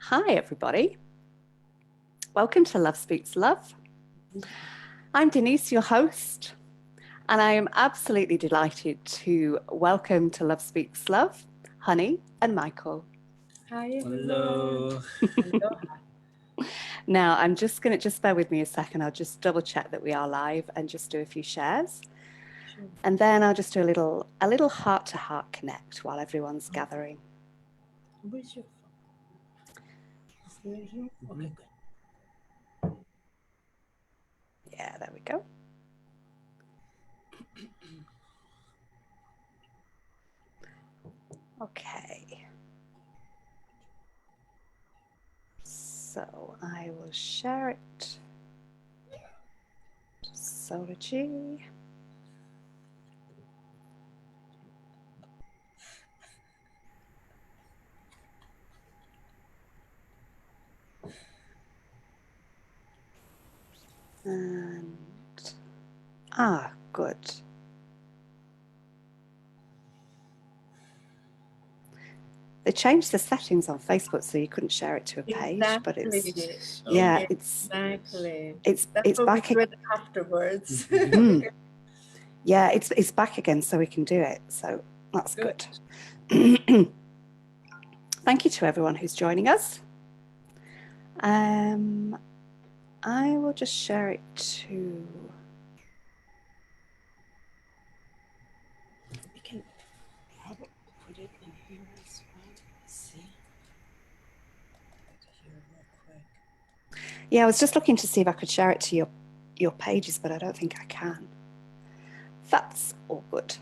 Hi, everybody. Welcome to Love Speaks Love. I'm Denise, your host, and I am absolutely delighted to welcome to Love Speaks Love, Honey and Michael. Hi, Hello. Now, I'm just going to bear with me a second. I'll just double check that we are live and just do a few shares. Sure. And then I'll just do a little heart-to-heart connect while everyone's gathering. Where's your phone? Is it here? Okay, good. Yeah, there we go. Okay. So I will share it. Solar G. And good. They changed the settings on Facebook so you couldn't share it to a page, but it's Exactly. it's That's what back we do it afterwards. Yeah, it's back again, so we can do it. So that's good. Thank you to everyone who's joining us. I will just share it to. We can probably put it in here as well. Let's see. Here real quick. Yeah, I was just looking to see if I could share it to your pages, but I don't think I can. That's all good.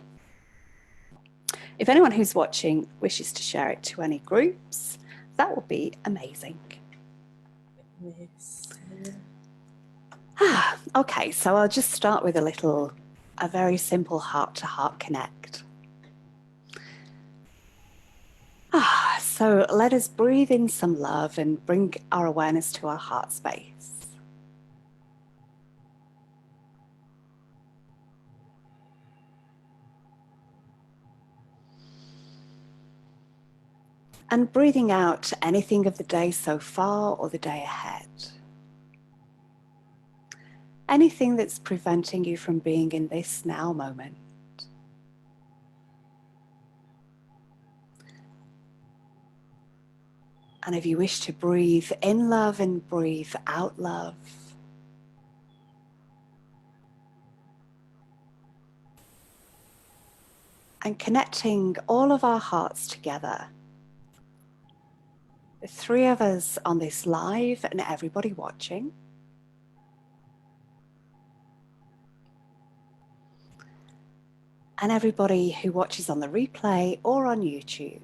If anyone who's watching wishes to share it to any groups, that would be amazing. Okay, so I'll just start with a very simple heart-to-heart connect. So let us breathe in some love and bring our awareness to our heart space. And breathing out anything of the day so far or the day ahead. Anything that's preventing you from being in this now moment. And if you wish to breathe in love and breathe out love. And connecting all of our hearts together. The three of us on this live and everybody watching. And everybody who watches on the replay or on YouTube.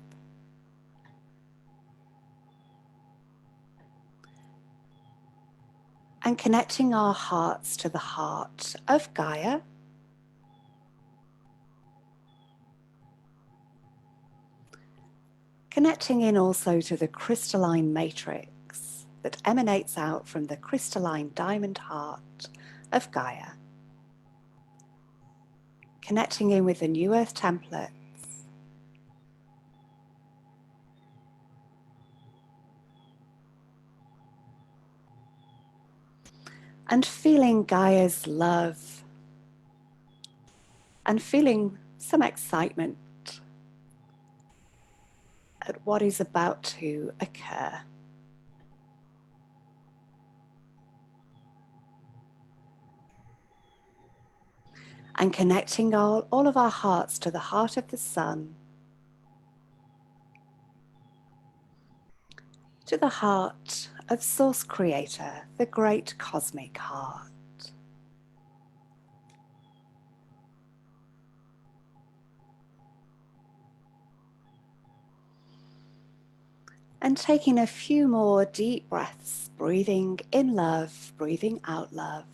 And connecting our hearts to the heart of Gaia. Connecting in also to the crystalline matrix that emanates out from the crystalline diamond heart of Gaia. Connecting in with the New Earth templates. And feeling Gaia's love. And feeling some excitement at what is about to occur. And connecting all of our hearts to the heart of the sun, to the heart of Source Creator, the great cosmic heart. And taking a few more deep breaths, breathing in love, breathing out love.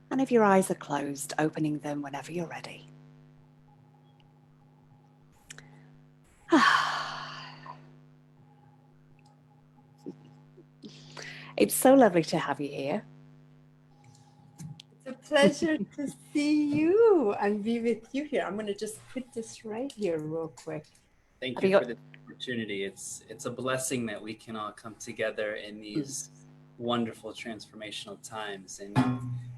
And if your eyes are closed, opening them whenever you're ready. It's so lovely to have you here. It's a pleasure to see you and be with you here. I'm going to just put this right here real quick. Thank Have you you for got- the opportunity. It's a blessing that we can all come together in these wonderful transformational times. And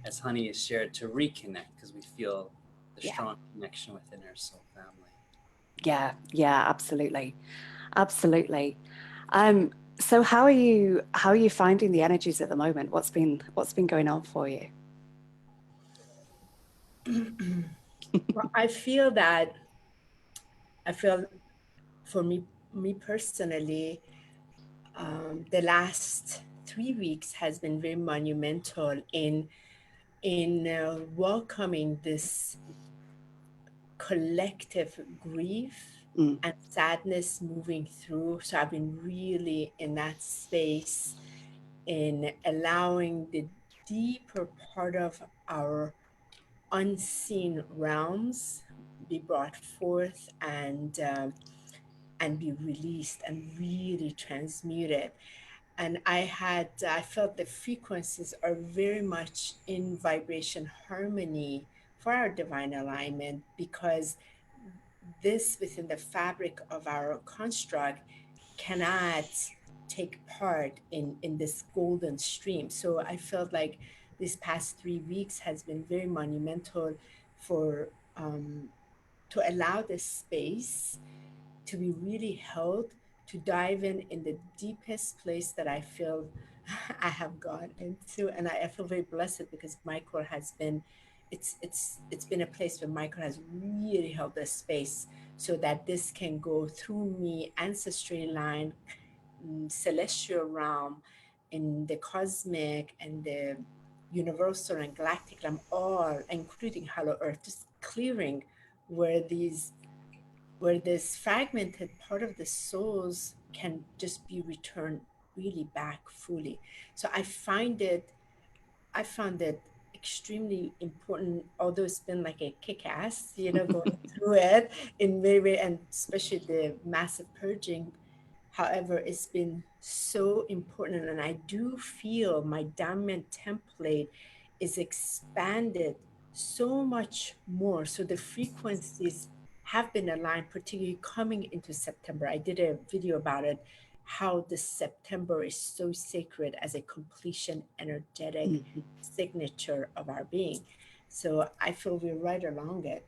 as Honey has shared, to reconnect because we feel the Yeah. strong connection within our soul family. Yeah, absolutely. Absolutely. So how are you finding the energies at the moment? What's been going on for you? Well, I feel for me personally, the last 3 weeks has been very monumental in welcoming this collective grief and sadness moving through. So I've been really in that space, in allowing the deeper part of our unseen realms be brought forth and be released and really transmuted. And I felt the frequencies are very much in vibration harmony for our divine alignment, because this within the fabric of our construct cannot take part in this golden stream. So I felt like this past 3 weeks has been very monumental for to allow this space to be really held, to dive in the deepest place that I feel I have gone into. And I feel very blessed because Michael has been, it's been a place where Michael has really held this space so that this can go through me, ancestry line, celestial realm, in the cosmic and the universal and galactic realm, all including Hollow Earth, just clearing where this fragmented part of the souls can just be returned really back fully. So I found it extremely important, although it's been like a kick-ass, going through it in many ways, and especially the massive purging. However, it's been so important, and I do feel my diamond template is expanded so much more. So the frequencies have been aligned, particularly coming into September. I did a video about it, how this September is so sacred as a completion energetic signature of our being. So I feel we're right along it.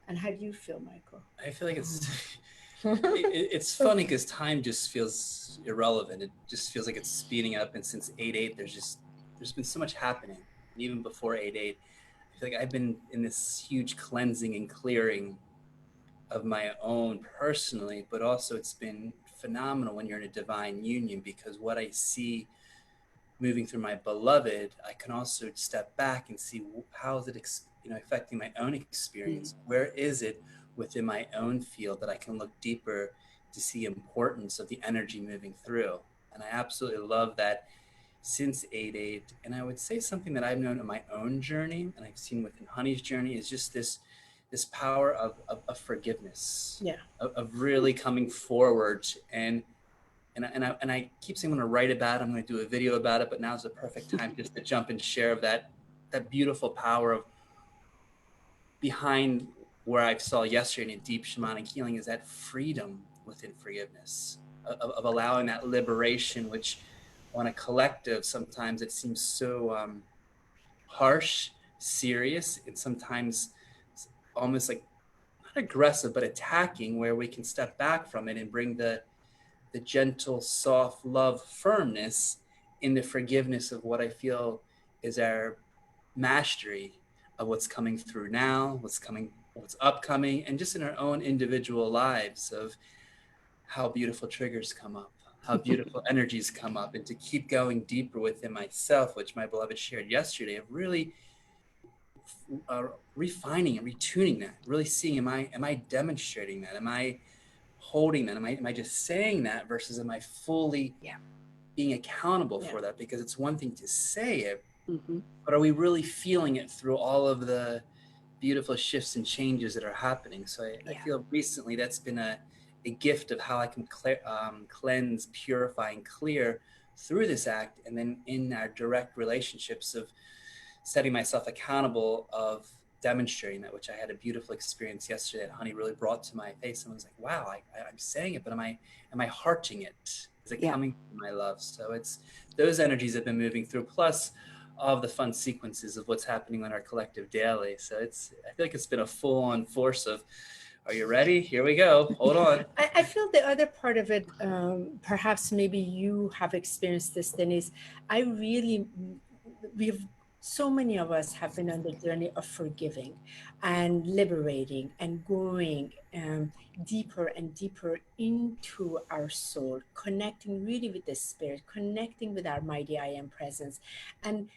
And how do you feel, Michael? I feel like it's funny because time just feels irrelevant. It just feels like it's speeding up. And since 8/8, there's been so much happening. And even before 8/8, I feel like I've been in this huge cleansing and clearing of my own personally, but also it's been phenomenal when you're in a divine union, because what I see moving through my beloved, I can also step back and see how is it affecting my own experience. Where is it within my own field that I can look deeper to see importance of the energy moving through. And I absolutely love that since 8/8. And I would say something that I've known in my own journey, and I've seen within Honey's journey, is just this power of forgiveness, of really coming forward. And I keep saying I'm going to write about it, I'm going to do a video about it, but now's the perfect time just to jump and share of that beautiful power of behind where I saw yesterday in deep shamanic healing, is that freedom within forgiveness, of allowing that liberation, which on a collective, sometimes it seems so harsh, serious, and sometimes almost like not aggressive, but attacking, where we can step back from it and bring the gentle, soft love, firmness in the forgiveness of what I feel is our mastery of what's coming through now, what's upcoming, and just in our own individual lives, of how beautiful triggers come up, how beautiful energies come up, and to keep going deeper within myself, which my beloved shared yesterday, of really refining and retuning that, really seeing, am I demonstrating that? Am I holding that? Am I just saying that versus am I fully being accountable for that? Because it's one thing to say it, but are we really feeling it through all of the beautiful shifts and changes that are happening? So I feel recently that's been a gift of how I can cleanse, purify, and clear through this act. And then in our direct relationships of setting myself accountable of demonstrating that, which I had a beautiful experience yesterday that Honey really brought to my face. And I was like, wow, I'm saying it, but am I hearting it? Is it coming from my love? So it's those energies have been moving through, plus all of the fun sequences of what's happening on our collective daily. So I feel like it's been a full-on force of, are you ready? Here we go. Hold on. I feel the other part of it, perhaps maybe you have experienced this, Denise. So many of us have been on the journey of forgiving and liberating and going deeper and deeper into our soul, connecting really with the spirit, connecting with our mighty I am presence, and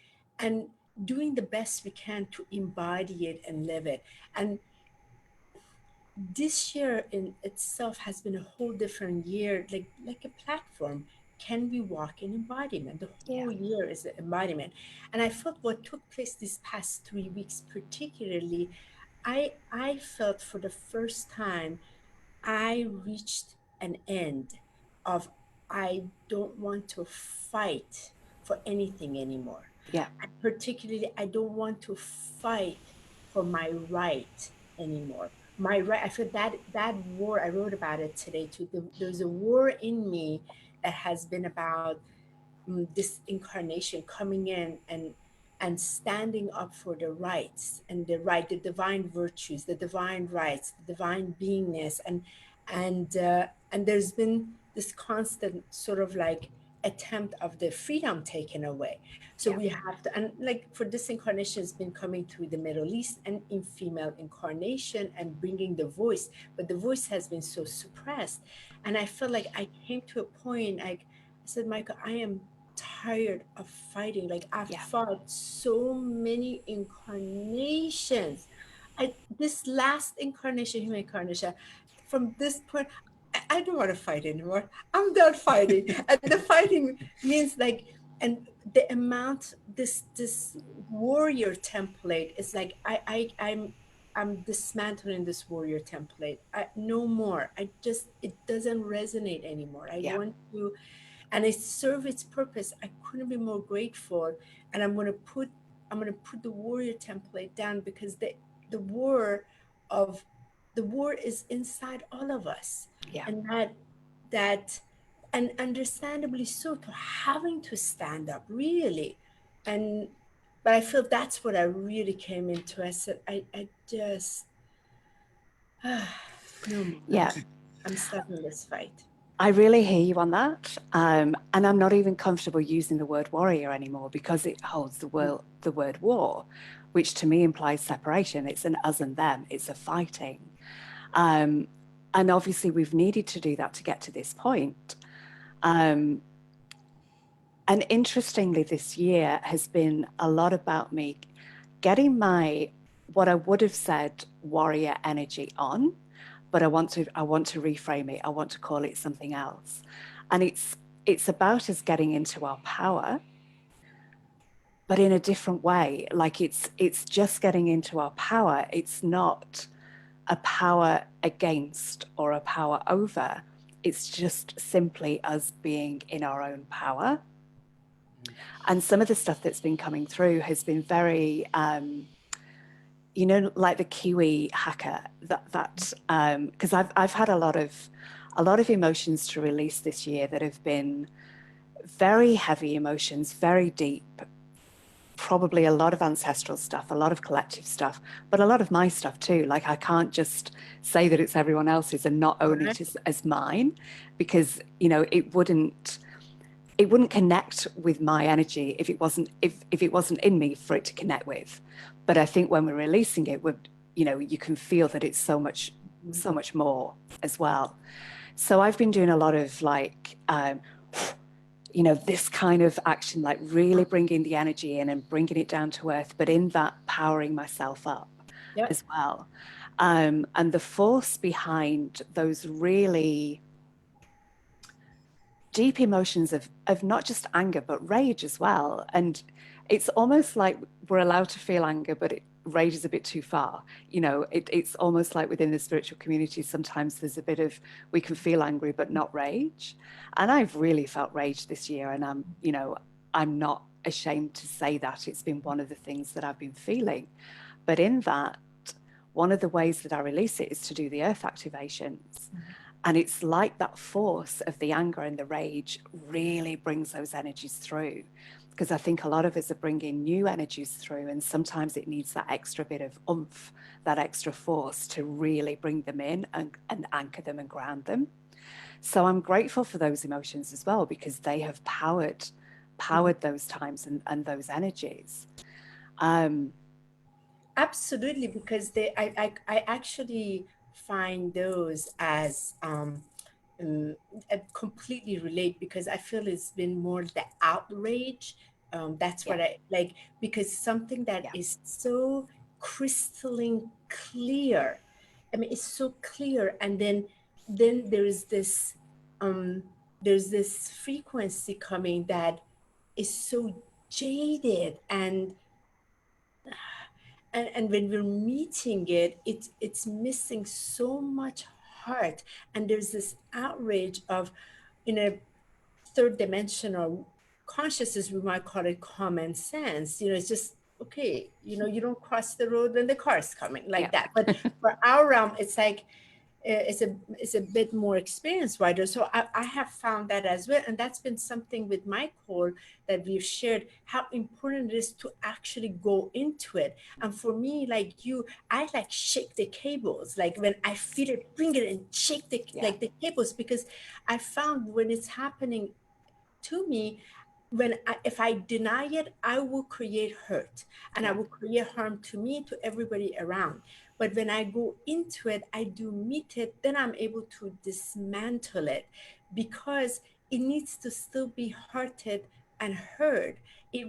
doing the best we can to embody it and live it. And this year in itself has been a whole different year, like a platform. Can we walk in embodiment? The whole year is an embodiment. And I felt what took place these past 3 weeks particularly, I felt for the first time I reached an end of, I don't want to fight for anything anymore. Yeah. And particularly, I don't want to fight for my right anymore. My right, I feel that war, I wrote about it today too. There's a war in me that has been about this incarnation coming in and standing up for the rights and the divine virtues, the divine rights, the divine beingness, and there's been this constant sort of like attempt of the freedom taken away. So we have to, and like for this incarnation has been coming through the Middle East and in female incarnation and bringing the voice, but the voice has been so suppressed. And I felt like I came to a point, like I said, Michael, I am tired of fighting. Like I've fought so many incarnations. This last incarnation, human incarnation, from this point, I don't want to fight anymore. I'm done fighting. And the fighting means like, and the amount, this warrior template is like, I'm dismantling this warrior template. No more. It doesn't resonate anymore. I want to, and it served its purpose. I couldn't be more grateful. And I'm gonna put the warrior template down, because the war is inside all of us. And that and understandably so, to having to stand up really. But I feel that's what I really came into. I said, I just no more. Yeah. I'm stopping this fight. I really hear you on that. And I'm not even comfortable using the word warrior anymore, because it holds the word war, which to me implies separation. It's an us and them. It's a fighting. And obviously we've needed to do that to get to this point. And interestingly, this year has been a lot about me getting what I would have said warrior energy on, but I want to reframe it. I want to call it something else. And it's about us getting into our power, but in a different way. Like it's just getting into our power. It's not a power against or a power over. It's just simply us being in our own power. And some of the stuff that's been coming through has been very, like the Kiwi hacker, because I've had a lot of emotions to release this year that have been very heavy emotions, very deep, probably a lot of ancestral stuff, a lot of collective stuff, but a lot of my stuff too. Like I can't just say that it's everyone else's and not own it as mine, because it wouldn't connect with my energy if it wasn't in me for it to connect with. But I think when we're releasing it, you can feel that it's so much more as well. So I've been doing a lot of this kind of action, like really bringing the energy in and bringing it down to earth, but in that powering myself up as well. And the force behind those really deep emotions of not just anger, but rage as well. And it's almost like we're allowed to feel anger, but rage is a bit too far. It's almost like within the spiritual community, sometimes there's a bit of, we can feel angry, but not rage. And I've really felt rage this year, and I'm not ashamed to say that. It's been one of the things that I've been feeling. But in that, one of the ways that I release it is to do the earth activations. And it's like that force of the anger and the rage really brings those energies through. Because I think a lot of us are bringing new energies through, and sometimes it needs that extra bit of oomph, that extra force to really bring them in and anchor them and ground them. So I'm grateful for those emotions as well, because they have powered those times and those energies. Absolutely, because I actually find those as completely relate, because I feel it's been more the outrage. That's what I like, because something that is so crystalline clear. I mean, it's so clear, and then there's this frequency coming that is so jaded, and when we're meeting it, it's missing so much heart, and there's this outrage of, in a third dimensional consciousness, we might call it common sense. You know, it's just okay. You know, you don't cross the road when the car is coming, like that. But for our realm, it's like it's a bit more experience wider. So I have found that as well, and that's been something with Michael that we've shared, how important it is to actually go into it. And for me, like you, I like shake the cables. Like when I feel it, bring it and shake the like the cables, because I found when it's happening to me, if I deny it, I will create hurt, and I will create harm to me, to everybody around. But when I go into it, I do meet it, then I'm able to dismantle it, because it needs to still be hearted and heard. It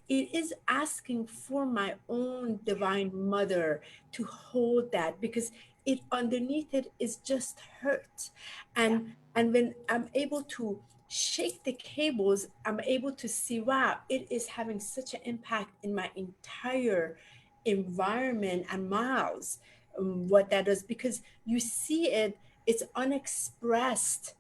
is asking for my own divine mother to hold that, because it underneath it is just hurt. And when I'm able to shake the cables, I'm able to see, wow, it is having such an impact in my entire environment and miles. What that is, because you see it, it's unexpressed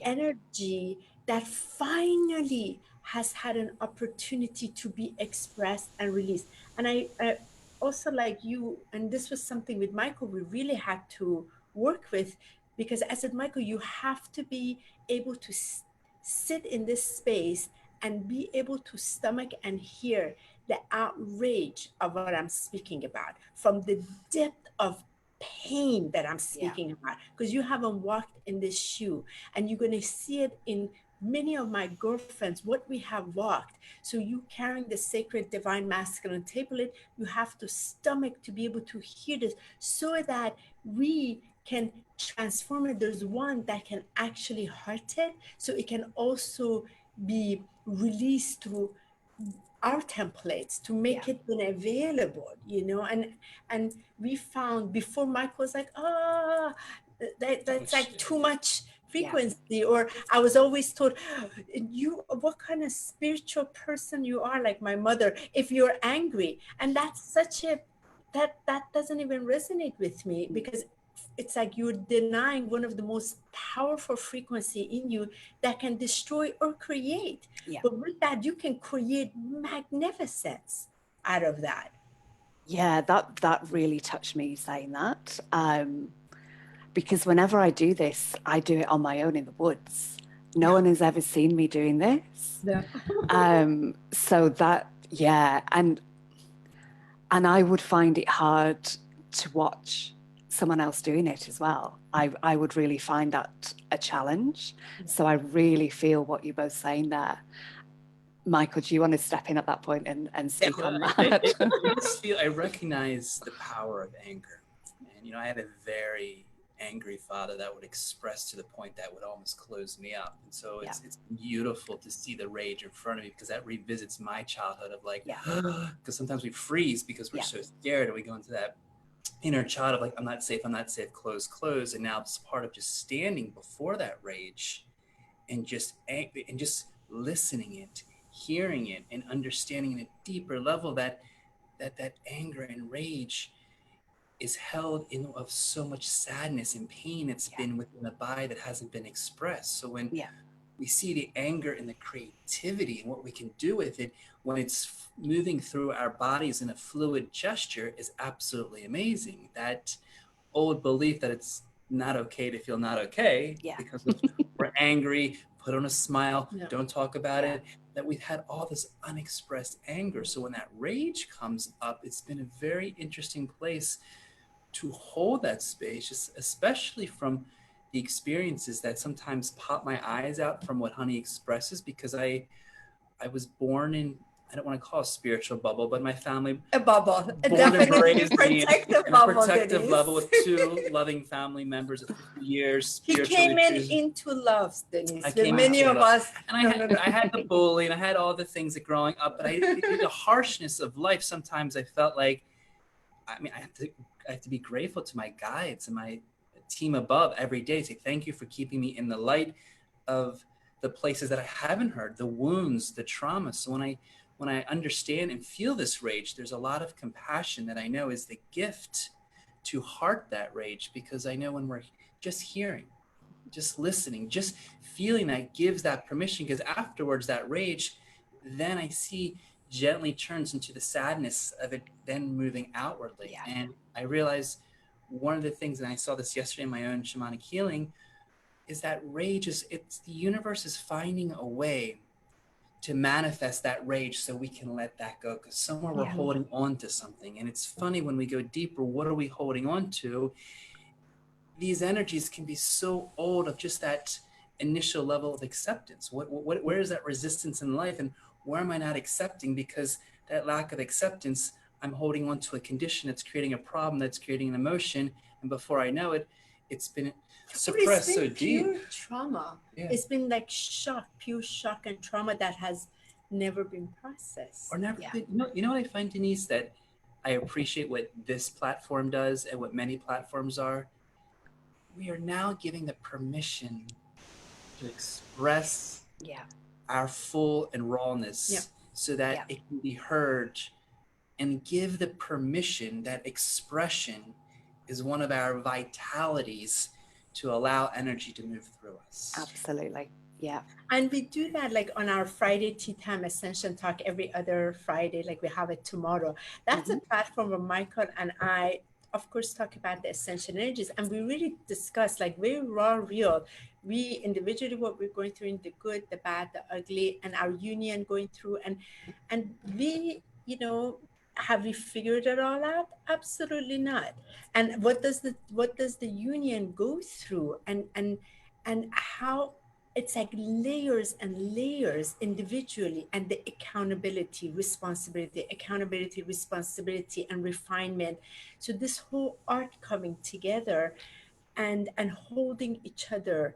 energy that finally has had an opportunity to be expressed and released. And I also, like you, and this was something with Michael we really had to work with, because I said, Michael, you have to be able to sit in this space and be able to stomach and hear the outrage of what I'm speaking about, from the depth of pain that I'm speaking about, because you haven't walked in this shoe, and you're going to see it in many of my girlfriends, what we have walked. So you carrying the sacred divine masculine tablet, you have to stomach to be able to hear this, so that we can transform it. There's one that can actually heart it, so it can also be released through our templates to make it then available, you know. And we found before, Mike was like, that's like too much frequency, or I was always told, you, what kind of spiritual person you are, like my mother, if you're angry. And that's such a that doesn't even resonate with me, because it's like you're denying one of the most powerful frequency in you that can destroy or create. But with that, you can create magnificence out of that. Yeah, that really touched me, saying that. Because whenever I do this, I do it on my own in the woods. No one has ever seen me doing this. So that, and I would find it hard to watch someone else doing it as well. I would really find that a challenge. So I really feel what you're both saying there. Michael, do you want to step in at that point and speak on that? I recognize the power of anger. And, you know, I had a very angry father that would express to the point that would almost close me up. And so it's beautiful to see the rage in front of me, because that revisits my childhood of like, because sometimes we freeze because we're so scared, and we go into that inner child of like, I'm not safe, close. And now it's part of just standing before that rage and just listening it, hearing it, and understanding in a deeper level that anger and rage is held in of so much sadness and pain that's been within the body that hasn't been expressed. So when we see the anger and the creativity and what we can do with it when it's moving through our bodies in a fluid gesture is absolutely amazing. That old belief that it's not okay to feel not okay because of, we're angry, put on a smile, don't talk about it, that we've had all this unexpressed anger. So when that rage comes up, it's been a very interesting place to hold that space, just especially from the experiences that sometimes pop my eyes out from what Honey expresses, because I was born in, I don't want to call it a spiritual bubble, but my family, a bubble, a born and raised protective in bubble, a protective Denise. level with 2 loving family members of 50 years. He came into love, Denise. I came many of us. And I had the bully and I had all the things that growing up, but the harshness of life, sometimes I felt like, I mean, I have to be grateful to my guides and my team above every day. Say thank you for keeping me in the light of the places that I haven't heard, the wounds, the trauma. So when I understand and feel this rage, there's a lot of compassion that I know is the gift to heart that rage, because I know when we're just hearing, just listening, just feeling, that gives that permission, because afterwards that rage, then I see gently turns into the sadness of it then moving outwardly. And I realized one of the things, and I saw this yesterday in my own shamanic healing, is that rage is, it's the universe is finding a way to manifest that rage so we can let that go, because somewhere we're holding on to something. And it's funny, when we go deeper, what are we holding on to? These energies can be so old, of just that initial level of acceptance. Where is that resistance in life, and where am I not accepting? Because that lack of acceptance, I'm holding on to a condition that's creating a problem, that's creating an emotion, and before I know it, it's been suppressed so deep. Pure trauma. It's been like shock, pure shock and trauma that has never been processed. Or never been, you know what I find, Denise, that I appreciate what this platform does and what many platforms are? We are now giving the permission to express our full and rawness so that it can be heard, and give the permission that expression is one of our vitalities to allow energy to move through us. Absolutely. Yeah. And we do that like on our Friday Tea Time Ascension Talk every other Friday, like we have it tomorrow. That's a platform where Michael and I, of course, talk about the ascension energies, and we really discuss like very raw, real. We individually, what we're going through in the good, the bad, the ugly, and our union going through, and we, you know, have we figured it all out? Absolutely not. And what does the union go through, and how it's like layers and layers individually, and the accountability, responsibility, and refinement. So this whole art coming together and holding each other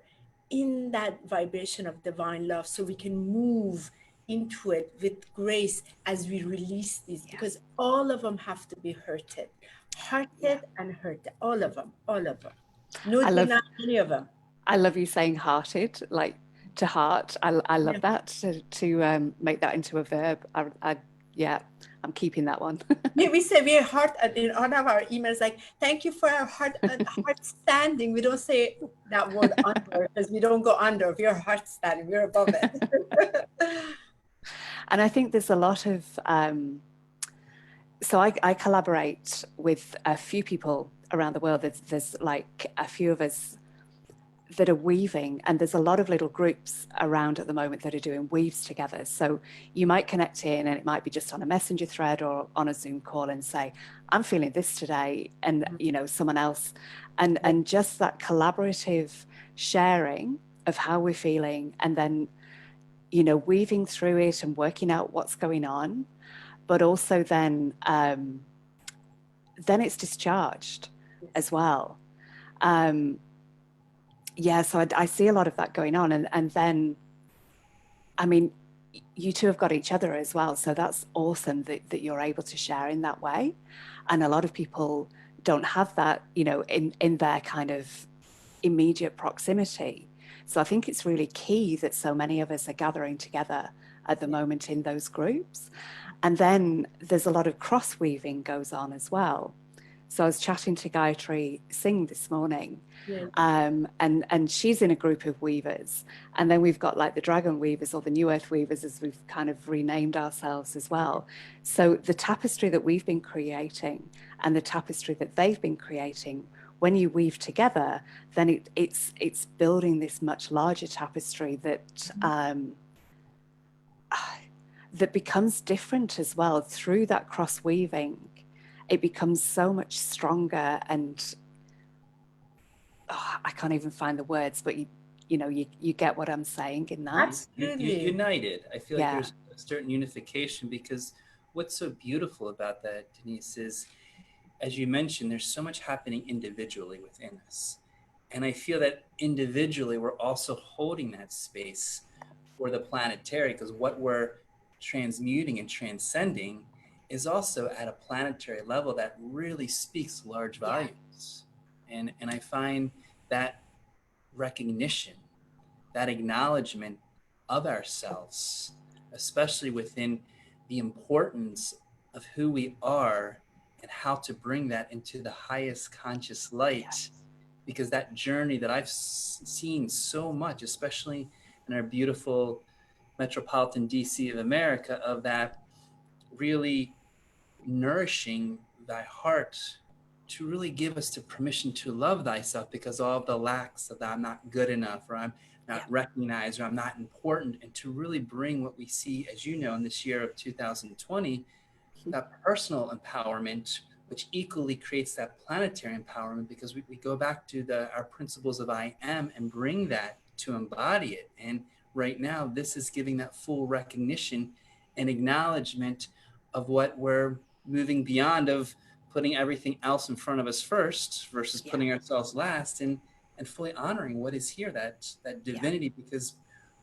in that vibration of divine love, so we can move into it with grace as we release these, because all of them have to be hearted and hurt, all of them. No, not any of them. I love you saying hearted, like to heart. I love that, to make that into a verb. I'm keeping that one. We say we're heart in all of our emails, like thank you for our heart standing. We don't say that word under, because we don't go under. We're heart standing, we're above it. And I think there's a lot of so I collaborate with a few people around the world. There's like a few of us that are weaving, and there's a lot of little groups around at the moment that are doing weaves together. So you might connect in, and it might be just on a messenger thread or on a Zoom call, and say, I'm feeling this today, and you know, someone else, and just that collaborative sharing of how we're feeling, and then, you know, weaving through it and working out what's going on, but also then it's discharged as well. So I see a lot of that going on, and then, I mean, you two have got each other as well, so that's awesome that you're able to share in that way. And a lot of people don't have that, you know, in their kind of immediate proximity. So I think it's really key that so many of us are gathering together at the moment in those groups. And then there's a lot of cross weaving goes on as well. So I was chatting to Gayatri Singh this morning, Yeah. and she's in a group of weavers. And then we've got like the dragon weavers, or the new earth weavers, as we've kind of renamed ourselves as well. So the tapestry that we've been creating and the tapestry that they've been creating, when you weave together, then it's building this much larger tapestry that that becomes different as well through that cross weaving. It becomes so much stronger, and I can't even find the words, but you get what I'm saying in that. Absolutely. United. I feel like Yeah. there's a certain unification, because what's so beautiful about that, Denise, is, as you mentioned, there's so much happening individually within us. And I feel that individually, we're also holding that space for the planetary, because what we're transmuting and transcending is also at a planetary level that really speaks large volumes. And I find that recognition, that acknowledgement of ourselves, especially within the importance of who we are and how to bring that into the highest conscious light. Because that journey that I've seen so much, especially in our beautiful metropolitan DC of America, of that really nourishing thy heart to really give us the permission to love thyself, because all of the lacks of that I'm not good enough, or I'm not recognized, or I'm not important, and to really bring what we see, as you know, in this year of 2020, that personal empowerment, which equally creates that planetary empowerment, because we go back to our principles of I am and bring that to embody it. And right now, this is giving that full recognition and acknowledgement of what we're moving beyond, of putting everything else in front of us first versus putting ourselves last, and fully honoring what is here, that divinity, because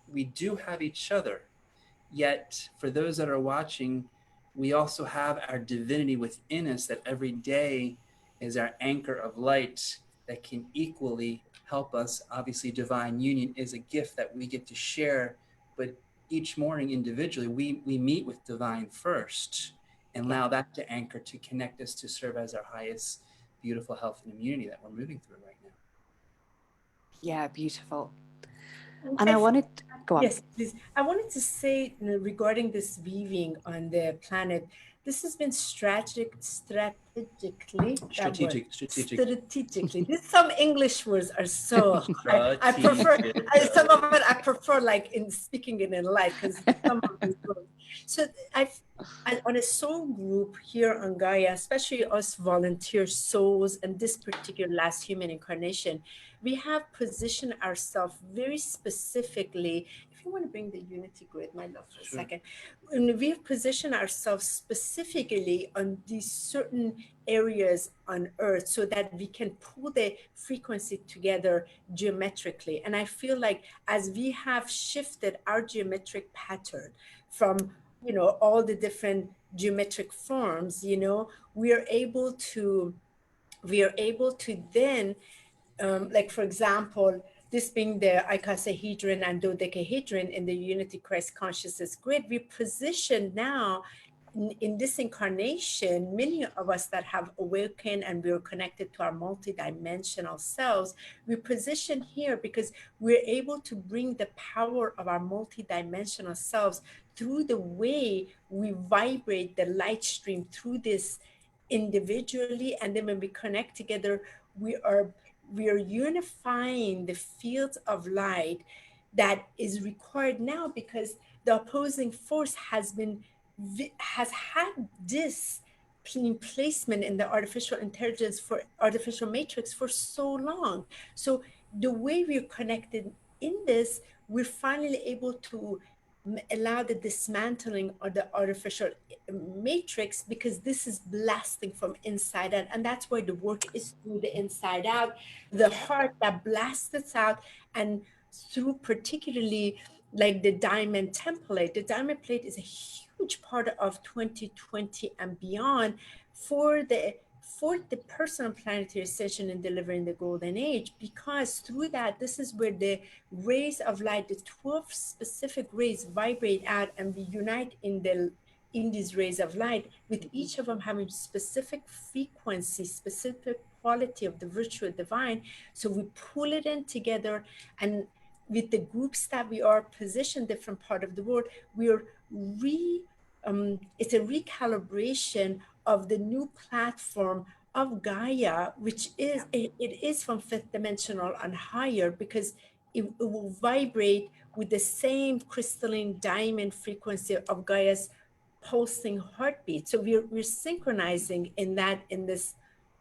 we do have each other. Yet for those that are watching, we also have our divinity within us, that every day is our anchor of light that can equally help us. Obviously, divine union is a gift that we get to share, but each morning individually, we meet with divine first and allow that to anchor, to connect us, to serve as our highest beautiful health and immunity that we're moving through right now. Yeah, beautiful. And I wanted to go on. Yes, please. I wanted to say, regarding this weaving on the planet, this has been strategically. Some English words are so. I prefer some of it. I prefer like in speaking it in light, because some of these words. So on a soul group here on Gaia, especially us volunteer souls and this particular last human incarnation, we have positioned ourselves very specifically. If you want to bring the unity grid, my love, for a second. And we have positioned ourselves specifically on these certain areas on Earth so that we can pull the frequency together geometrically. And I feel like as we have shifted our geometric pattern from, all the different geometric forms, we are able to then, like for example, this being the icosahedron and dodecahedron in the Unity Christ Consciousness grid, we position now in this incarnation, many of us that have awakened and we're connected to our multidimensional selves, we position here because we're able to bring the power of our multidimensional selves through the way we vibrate the light stream through this individually, and then when we connect together, we are unifying the fields of light that is required now, because the opposing force has had this placement in the artificial intelligence for artificial matrix for so long. So the way we're connected in this, we're finally able to allow the dismantling of the artificial matrix, because this is blasting from inside out, and that's why the work is through the inside out, the heart that blasts it out, and through particularly like the diamond template. The diamond plate is a huge part of 2020 and beyond for the personal planetary ascension and delivering the golden age, because through that, this is where the rays of light, the 12 specific rays, vibrate out and we unite in the in these rays of light, with each of them having specific frequency, specific quality of the virtual divine. So we pull it in together, and with the groups that we are positioned different part of the world, we are it's a recalibration of the new platform of Gaia, which is, it is from fifth dimensional and higher, because it will vibrate with the same crystalline diamond frequency of Gaia's pulsing heartbeat. So we're synchronizing in that, in this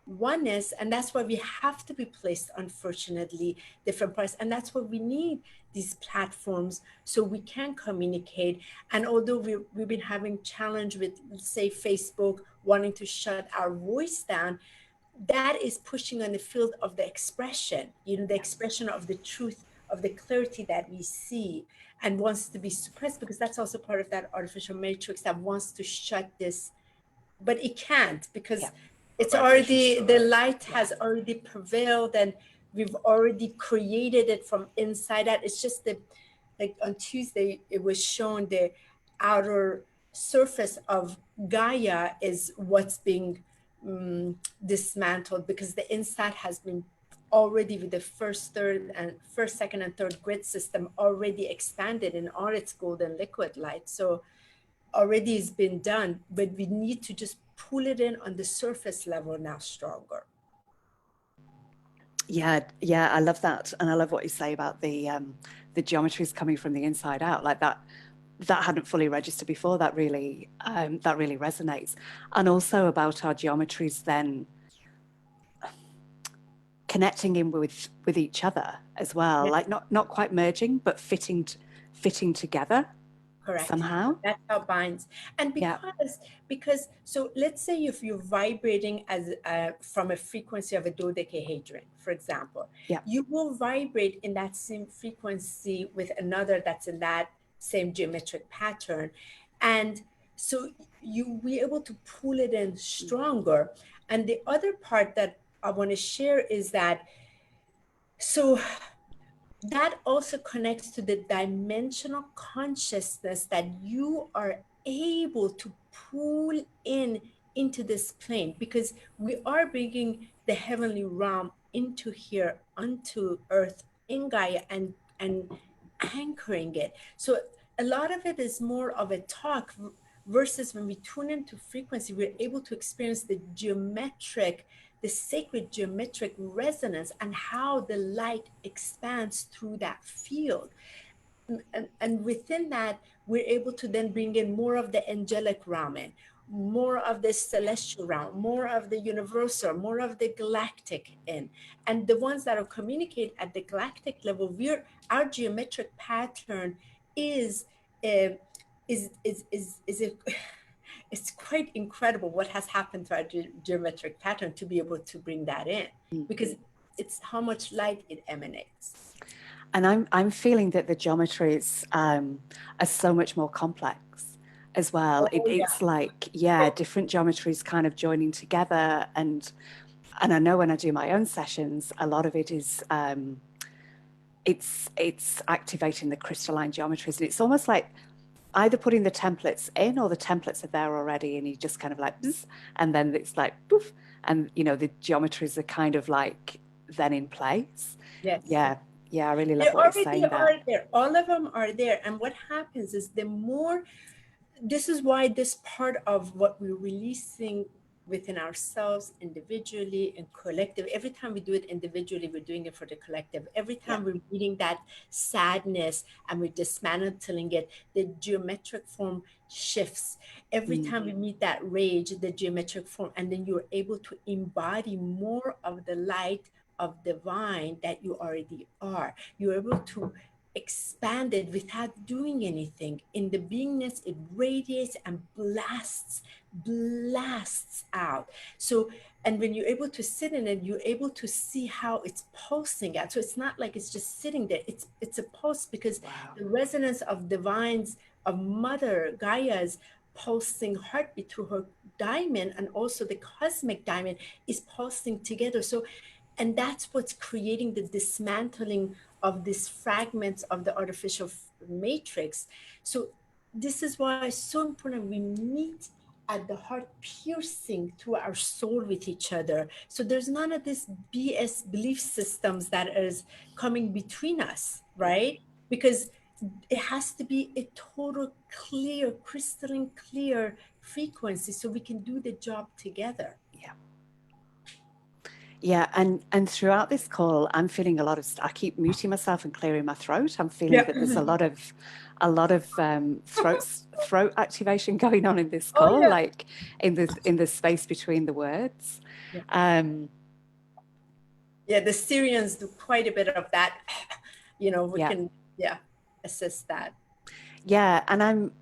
oneness, and that's why we have to be placed, unfortunately, different parts, and that's why we need these platforms so we can communicate. And although we've been having challenge with, say, Facebook wanting to shut our voice down, that is pushing on the field of the expression, the expression of the truth, of the clarity that we see, and wants to be suppressed, because that's also part of that artificial matrix that wants to shut this, but it can't, because it's already, the light has already prevailed, and we've already created it from inside out. It's just that, like on Tuesday, it was shown the outer surface of Gaia is what's being dismantled, because the inside has been already, with the first, second, and third grid system already expanded in all its golden liquid light. So already it's been done, but we need to just pull it in on the surface level now stronger. Yeah, I love that, and I love what you say about the geometries coming from the inside out, like that hadn't fully registered before. That really resonates. And also about our geometries then connecting in with each other as well, like not quite merging, but fitting together. Correct. Somehow. That's how it binds. And because so let's say if you're vibrating as from a frequency of a dodecahedron, for example, you will vibrate in that same frequency with another that's in that same geometric pattern. And so you'll be able to pull it in stronger. And the other part that I want to share is that, so that also connects to the dimensional consciousness that you are able to pull into this plane, because we are bringing the heavenly realm into here, onto earth, in Gaia, and anchoring it. So a lot of it is more of a talk, versus when we tune into frequency, we're able to experience the sacred geometric resonance, and how the light expands through that field. And within that, we're able to then bring in more of the angelic realm in, more of the celestial realm, more of the universal, more of the galactic in. And the ones that are communicate at the galactic level, our geometric pattern is it's quite incredible what has happened to our geometric pattern to be able to bring that in, because it's how much light it emanates. And I'm feeling that the geometries are so much more complex as well. It's like, different geometries kind of joining together. And I know when I do my own sessions, a lot of it is, it's activating the crystalline geometries. And it's almost like either putting the templates in, or the templates are there already, and you just kind of like, bzz, and then it's like, poof, and the geometries are kind of like then in place. Yes. Yeah, I really love what you're saying there. There. All of them are there. And what happens is this is why this part of what we're releasing within ourselves, individually and collective, every time we do it individually, we're doing it for the collective. Every time we're meeting that sadness and we're dismantling it, the geometric form shifts. Every time we meet that rage, the geometric form, and then you're able to embody more of the light of divine that you already are. You're able to expand it without doing anything. In the beingness, it radiates and blasts out. So, and when you're able to sit in it, you're able to see how it's pulsing out. So it's not like it's just sitting there. It's a pulse, because the resonance of divine's, of Mother Gaia's pulsing heartbeat through her diamond, and also the cosmic diamond is pulsing together. So, and that's what's creating the dismantling of these fragments of the artificial matrix. So this is why it's so important we meet at the heart, piercing through our soul with each other. So there's none of this BS belief systems that is coming between us, right? Because it has to be a total clear, crystalline clear frequency so we can do the job together. Yeah. Yeah, and throughout this call, I'm feeling a lot of. I keep muting myself and clearing my throat. I'm feeling that there's a lot of throat activation going on in this call, like in the space between the words. Yeah, the Sirians do quite a bit of that. You know, we can assist that. Yeah, and I'm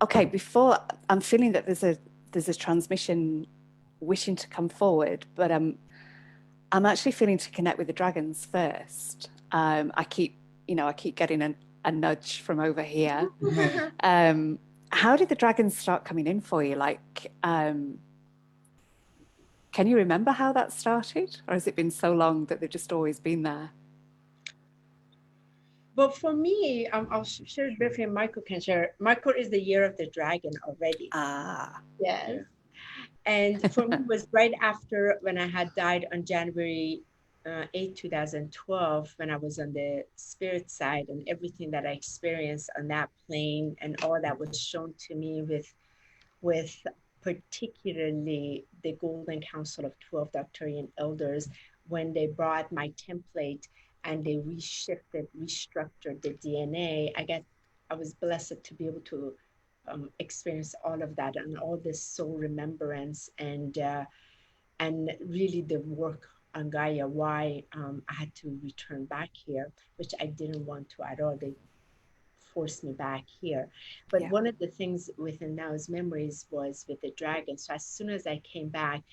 okay. Before I'm feeling that there's a transmission wishing to come forward, but I'm actually feeling to connect with the dragons first. I keep getting a nudge from over here. How did the dragons start coming in for you? Like, can you remember how that started? Or has it been so long that they've just always been there? But for me, I'll share it briefly and Michael can share. Michael is the year of the dragon already. Ah. Yes. Yeah. And for me, it was right after when I had died on January 8, 2012, when I was on the spirit side, and everything that I experienced on that plane and all that was shown to me with particularly the Golden Council of 12 Doctorian Elders, when they brought my template and they restructured the DNA. I was blessed to be able to experience all of that and all this soul remembrance and really the work on Gaia, why I had to return back here, which I didn't want to at all. They forced me back here. But one of the things within those memories was with the dragon. So as soon as I came back,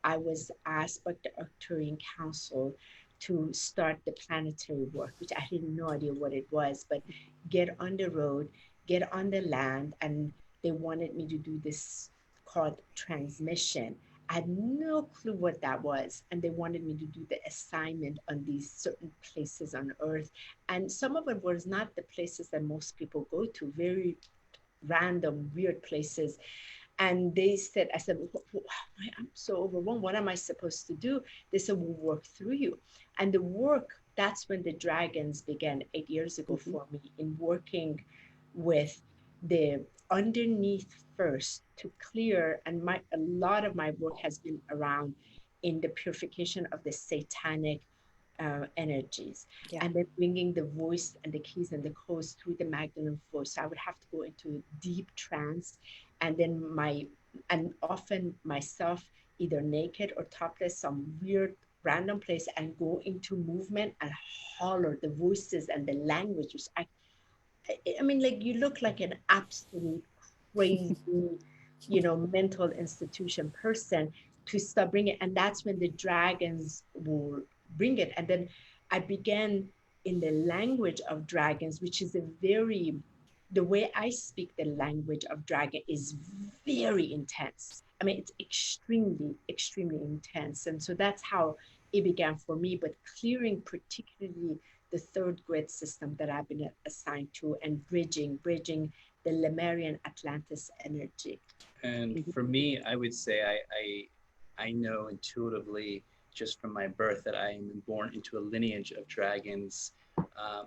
I was asked by the Arcturian Council to start the planetary work, which I had no idea what it was, but get on the road, get on the land, and they wanted me to do this called transmission. I had no clue what that was. And they wanted me to do the assignment on these certain places on Earth. And some of it was not the places that most people go to, very random, weird places. And they said, I said, I'm so overwhelmed. What am I supposed to do? They said, we'll work through you. And the work, that's when the dragons began 8 years ago for me, in working with the underneath first to clear. And a lot of my work has been around in the purification of the satanic energies, and then bringing the voice and the keys and the codes through the Magdalene force. So I would have to go into deep trance, and then often myself either naked or topless, some weird random place, and go into movement and holler the voices and the language, which I mean, like, you look like an absolute crazy, mental institution person to start bringing it. And that's when the dragons will bring it. And then I began in the language of dragons, which is the way I speak the language of dragon is very intense. I mean, it's extremely, extremely intense. And so that's how it began for me, but clearing particularly the third grid system that I've been assigned to, and bridging the Lemurian Atlantis energy. And for me, I would say I know intuitively just from my birth that I am born into a lineage of dragons.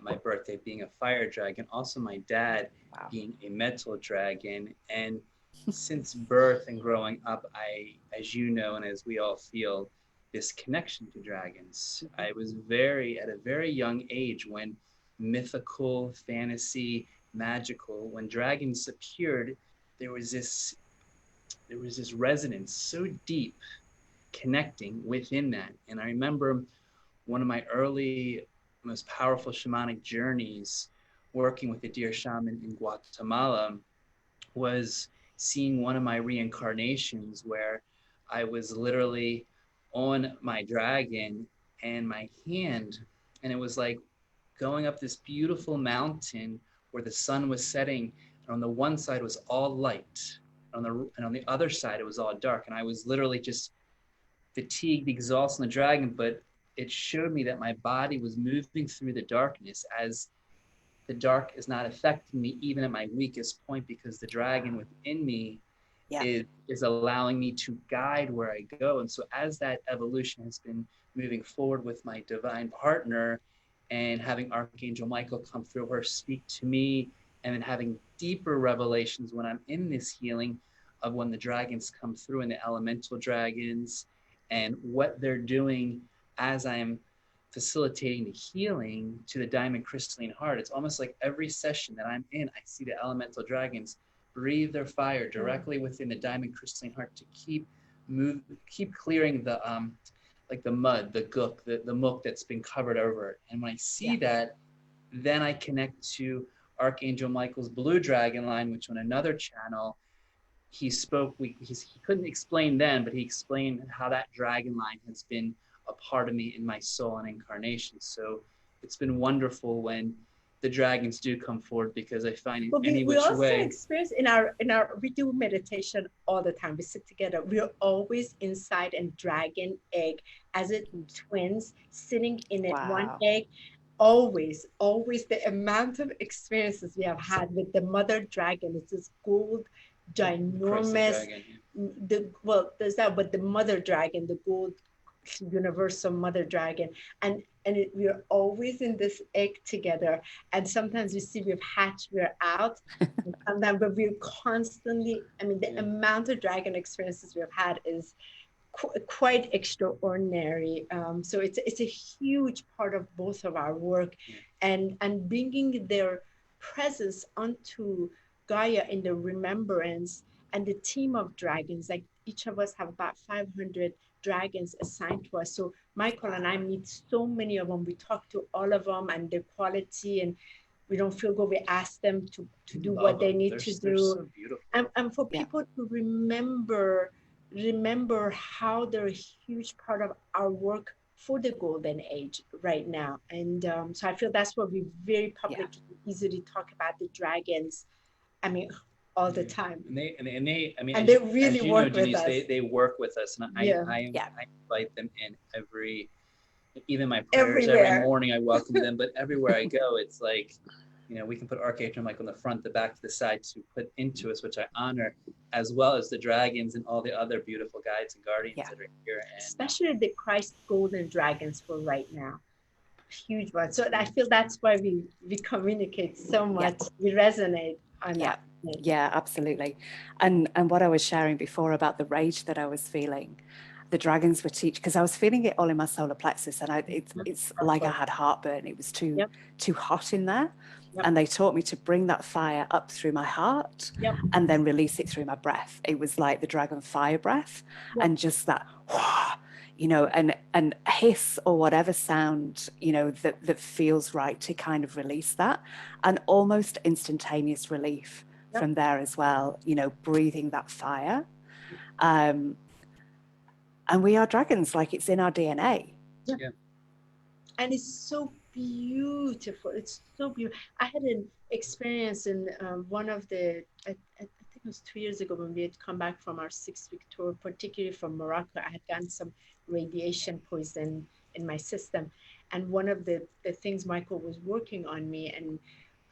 My birthday being a fire dragon, also my dad being a metal dragon. And since birth and growing up, as you know, and as we all feel, this connection to dragons. I was at a very young age, when mythical, fantasy, magical, when dragons appeared, there was this resonance so deep connecting within that. And I remember one of my early, most powerful shamanic journeys working with a deer shaman in Guatemala was seeing one of my reincarnations where I was literally on my dragon and my hand, and it was like going up this beautiful mountain where the sun was setting, and on the one side was all light, and on the other side it was all dark, and I was literally just fatigued, exhausted on the dragon. But it showed me that my body was moving through the darkness as the dark is not affecting me even at my weakest point, because the dragon within me is allowing me to guide where I go. And so as that evolution has been moving forward with my divine partner, and having Archangel Michael come through her, speak to me, and then having deeper revelations when I'm in this healing of when the dragons come through, and the elemental dragons, and what they're doing as I'm facilitating the healing to the diamond crystalline heart. It's almost like every session that I'm in, I see the elemental dragons breathe their fire directly within the diamond crystalline heart to keep clearing the like the mud, the gook, the muck that's been covered over it. And when I see that, then I connect to Archangel Michael's blue dragon line, which on another channel, he spoke, he couldn't explain then, but he explained how that dragon line has been a part of me in my soul and incarnation. So it's been wonderful when the dragons do come forward, because I find in any which way. We also experience we do meditation all the time. We sit together. We're always inside a dragon egg as it twins, sitting in it, one egg. Always the amount of experiences we have had with the mother dragon. It's this gold, ginormous. There's that, but the mother dragon, the gold, universal mother dragon, and we're always in this egg together. And sometimes we see we've hatched, we're out, sometimes, but we're constantly. I mean, the amount of dragon experiences we've had is quite extraordinary. So it's a huge part of both of our work, and bringing their presence onto Gaia in the remembrance and the team of dragons. Like each of us have about 500 dragons assigned to us. So Michael and I meet so many of them. We talk to all of them and their quality, and we don't feel good. We ask them to do what they need to do. So and for people to remember how they're a huge part of our work for the golden age right now. And so I feel that's why we very publicly, easily talk about the dragons. I mean, all the time. And they really work with us. They work with us, and I invite them in even my prayers every morning. I welcome them, but everywhere I go, it's like, we can put Archangel Michael in the front, the back, to the side to put into us, which I honor, as well as the dragons and all the other beautiful guides and guardians that are here. And especially the Christ golden dragons for right now. Huge one. So I feel that's why we communicate so much. We resonate on that. Yeah, absolutely. And what I was sharing before about the rage that I was feeling, the dragons were teaching, because I was feeling it all in my solar plexus, and it's like I had heartburn. It was too hot in there. And they taught me to bring that fire up through my heart and then release it through my breath. It was like the dragon fire breath, and just that, and hiss or whatever sound, that feels right to kind of release that, and almost instantaneous relief from there as well, breathing that fire. And we are dragons, like it's in our DNA. And it's so beautiful. It's so beautiful. I had an experience in one of the, I think it was 2 years ago, when we had come back from our 6-week tour, particularly from Morocco. I had gotten some radiation poison in my system. And one of the things Michael was working on me, and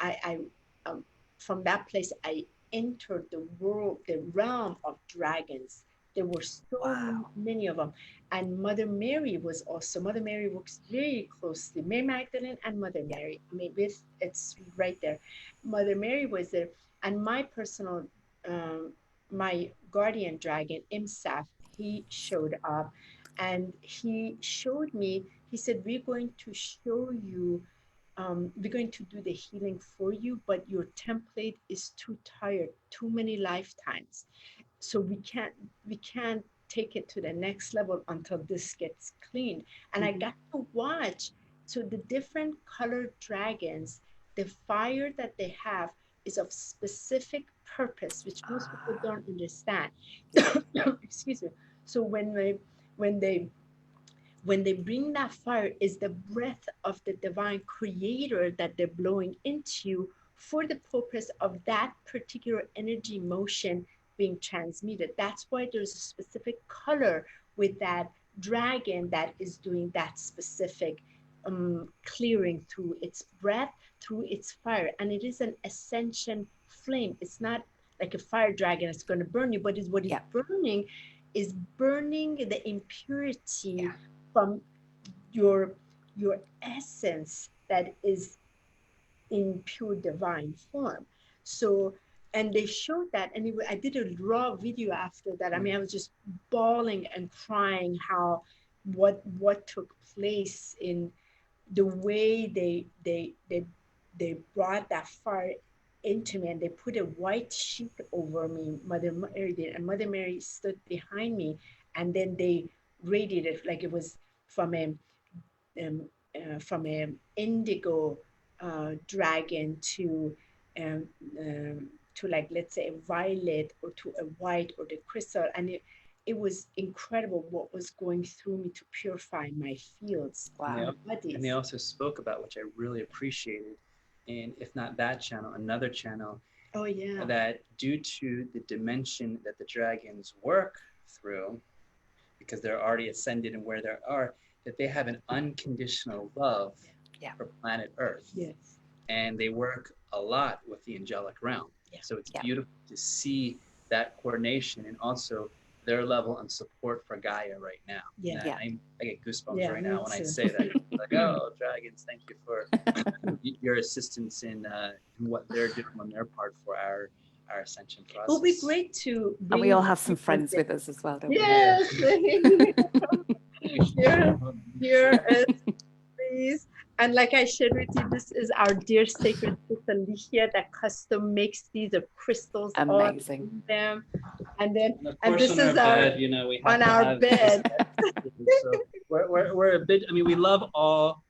I from that place, I entered the realm of dragons. There were so many of them. And Mother Mary was also, Mother Mary works very closely, Mary Magdalene and Mother Mary. I mean, it's right there. Mother Mary was there. And my personal, my guardian dragon, Imsaf, he showed up, and he showed me, he said, we're going to show you, we're going to do the healing for you, but your template is too tired, too many lifetimes. So we can't take it to the next level until this gets cleaned. And I got to watch. So the different colored dragons, the fire that they have is of specific purpose, which most people don't understand. Excuse me. So when they bring that fire, is the breath of the divine creator that they're blowing into you for the purpose of that particular energy motion being transmitted. That's why there's a specific color with that dragon that is doing that specific clearing through its breath, through its fire. And it is an ascension flame. It's not like a fire dragon that's going to burn you, but what it's burning is burning the impurity from your essence that is in pure divine form. So, and they showed that, and I did a raw video after that. I mean, I was just bawling and crying how what took place in the way they brought that fire into me, and they put a white sheet over me. Mother Mary did, and Mother Mary stood behind me, and then they radiated like it was from a indigo dragon to like, let's say, a violet, or to a white, or the crystal. And it was incredible what was going through me to purify my fields. Wow. And they also spoke about, which I really appreciated, and if not that channel, another channel, that due to the dimension that the dragons work through, because they're already ascended and where they are, that they have an unconditional love for planet Earth. Yes. And they work a lot with the angelic realm. So it's beautiful to see that coordination, and also their level and support for Gaia right now. I get goosebumps right now when I say that. Like, oh, dragons, thank you for your assistance in what they're doing on their part for our ascension process. It'll be great to bring, and we all have some friends with us as well, don't we? Yes. Here is, please. And like I shared with you, this is our dear sacred sister Ligia that custom makes these of crystals. Amazing. On them. And then, and this is bed, you know, we have on our bed. So we're a bit, I mean, we love all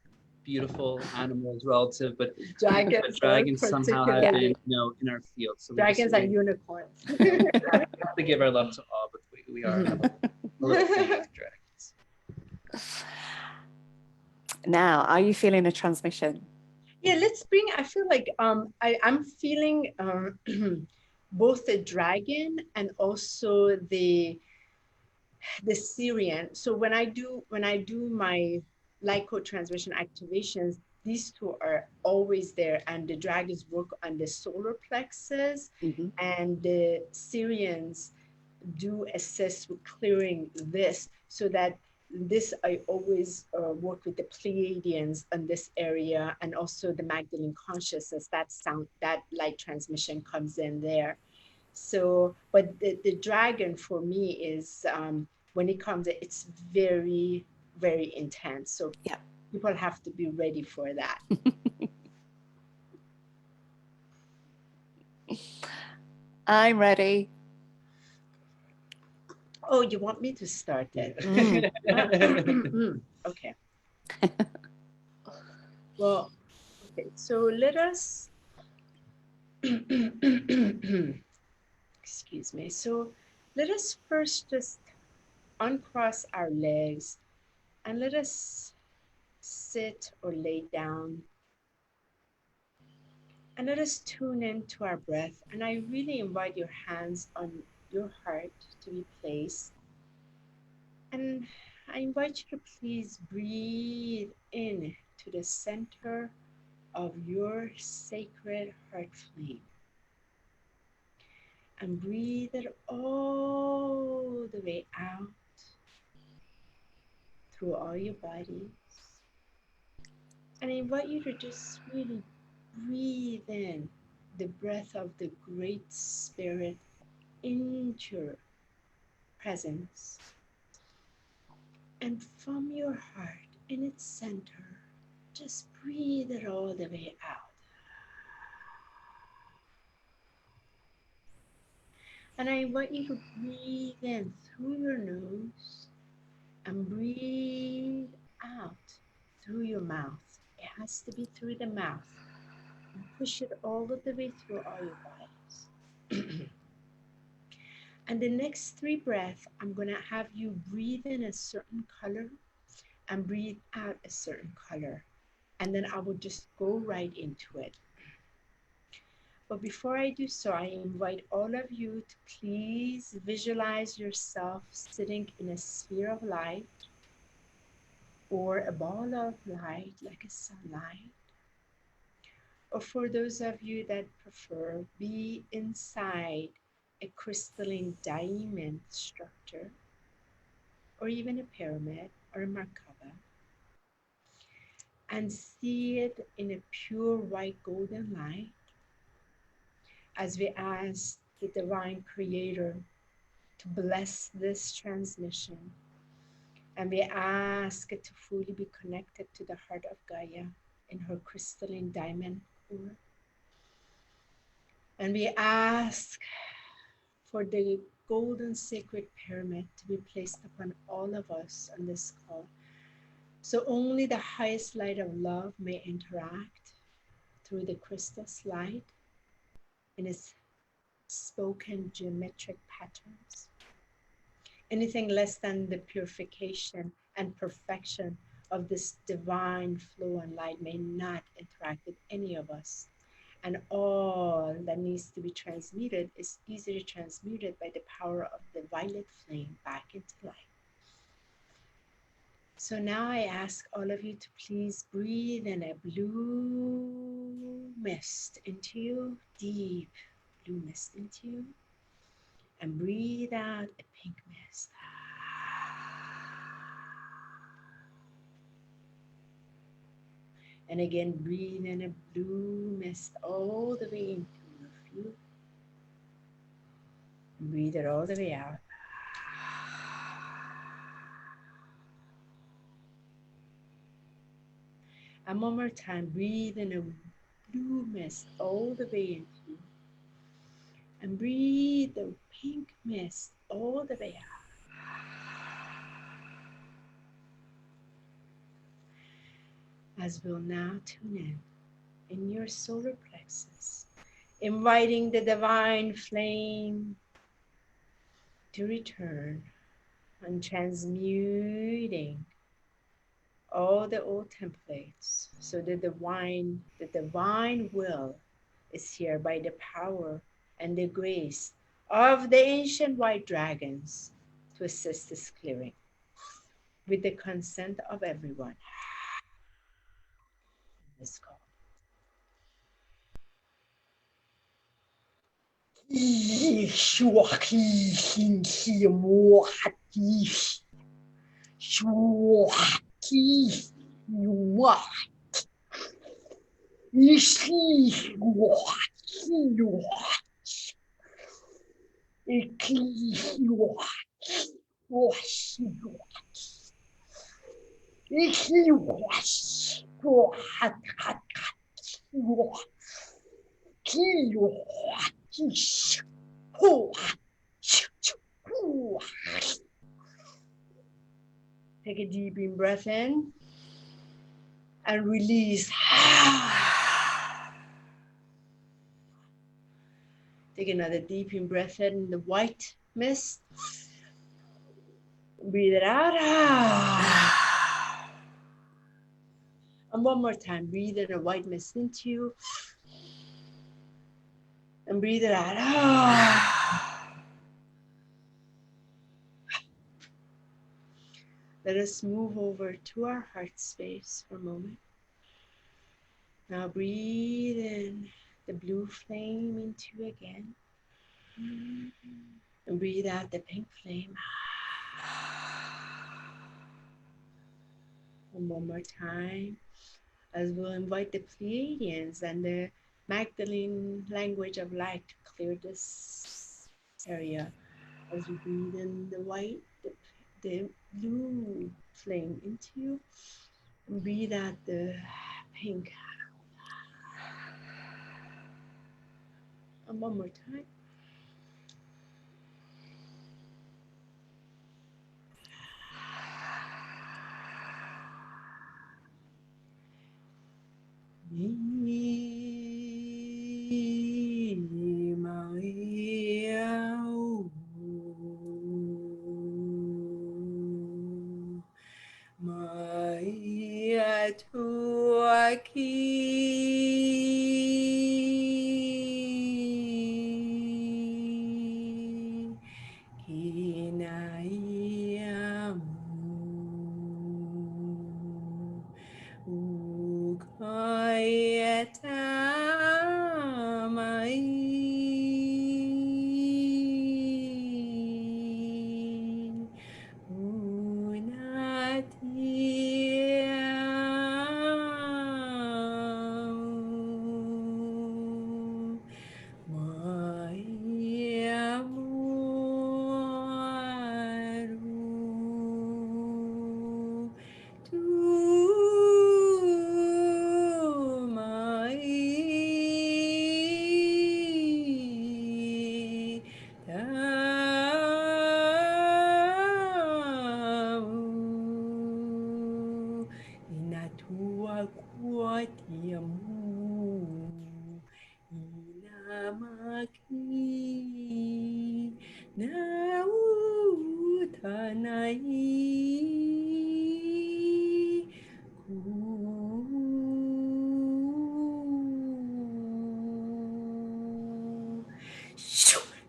beautiful animals relative, but dragons somehow have been, you know, in our field. So dragons and unicorns. We have to give our love to all, but we are a little thing with dragons. Now, are you feeling a transmission? Yeah, let's bring, I feel like I'm feeling both the dragon and also the Sirian. So when I do my light code transmission activations, these two are always there, and the dragons work on the solar plexes, and the Sirians do assist with clearing this, so that this I always work with the Pleaidians in this area, and also the Magdalene Consciousness. That light transmission comes in there. So, but the dragon for me is when it comes, it's very, very intense. So people have to be ready for that. I'm ready. Oh, you want me to start it? Okay. Well, okay, so let us, excuse me. So let us first just uncross our legs, and let us sit or lay down, and let us tune into our breath. And I really invite your hands on your heart to be placed, and I invite you to please breathe in to the center of your sacred heart flame, and breathe it all the way out through all your bodies. And I invite you to just really breathe in the breath of the Great Spirit into your presence. And from your heart, in its center, just breathe it all the way out. And I invite you to breathe in through your nose and breathe out through your mouth. It has to be through the mouth. And push it all the way through all your bodies. And the next 3 breaths, I'm going to have you breathe in a certain color and breathe out a certain color. And then I will just go right into it. But before I do so, I invite all of you to please visualize yourself sitting in a sphere of light. or a ball of light like a sunlight. Or for those of you that prefer, be inside a crystalline diamond structure, or even a pyramid or a Merkaba, and see it in a pure white golden light as we ask the Divine Creator to bless this transmission. And we ask it to fully be connected to the heart of Gaia in her crystalline diamond core. And we ask for the golden sacred pyramid to be placed upon all of us on this call, so only the highest light of love may interact through the crystal's light in its spoken geometric patterns. Anything less than the purification and perfection of this divine flow and light may not interact with any of us. And all that needs to be transmuted is easily transmuted by the power of the violet flame back into light. So now I ask all of you to please breathe in a blue mist into you, deep blue mist into you, and breathe out a pink mist. And again, breathe in a blue mist all the way into you. Breathe it all the way out. And one more time, breathe in a blue mist all the way into you. And breathe the pink mist all the way out. As we'll now tune in your solar plexus, inviting the divine flame to return and transmuting all the old templates, so the divine will is here by the power and the grace of the ancient white dragons to assist this clearing with the consent of everyone. Let's go. Take a deep breath in and release. Take another deep breath in the white mist. Breathe it out. And one more time, breathe in a white mist into you. And breathe it out. Let us move over to our heart space for a moment. Now breathe in the blue flame into you again. And breathe out the pink flame. And one more time, as we'll invite the Pleaidians and the Magdalene language of light to clear this area. As we breathe in the white, the blue flame into you, and breathe out the pink. And one more time.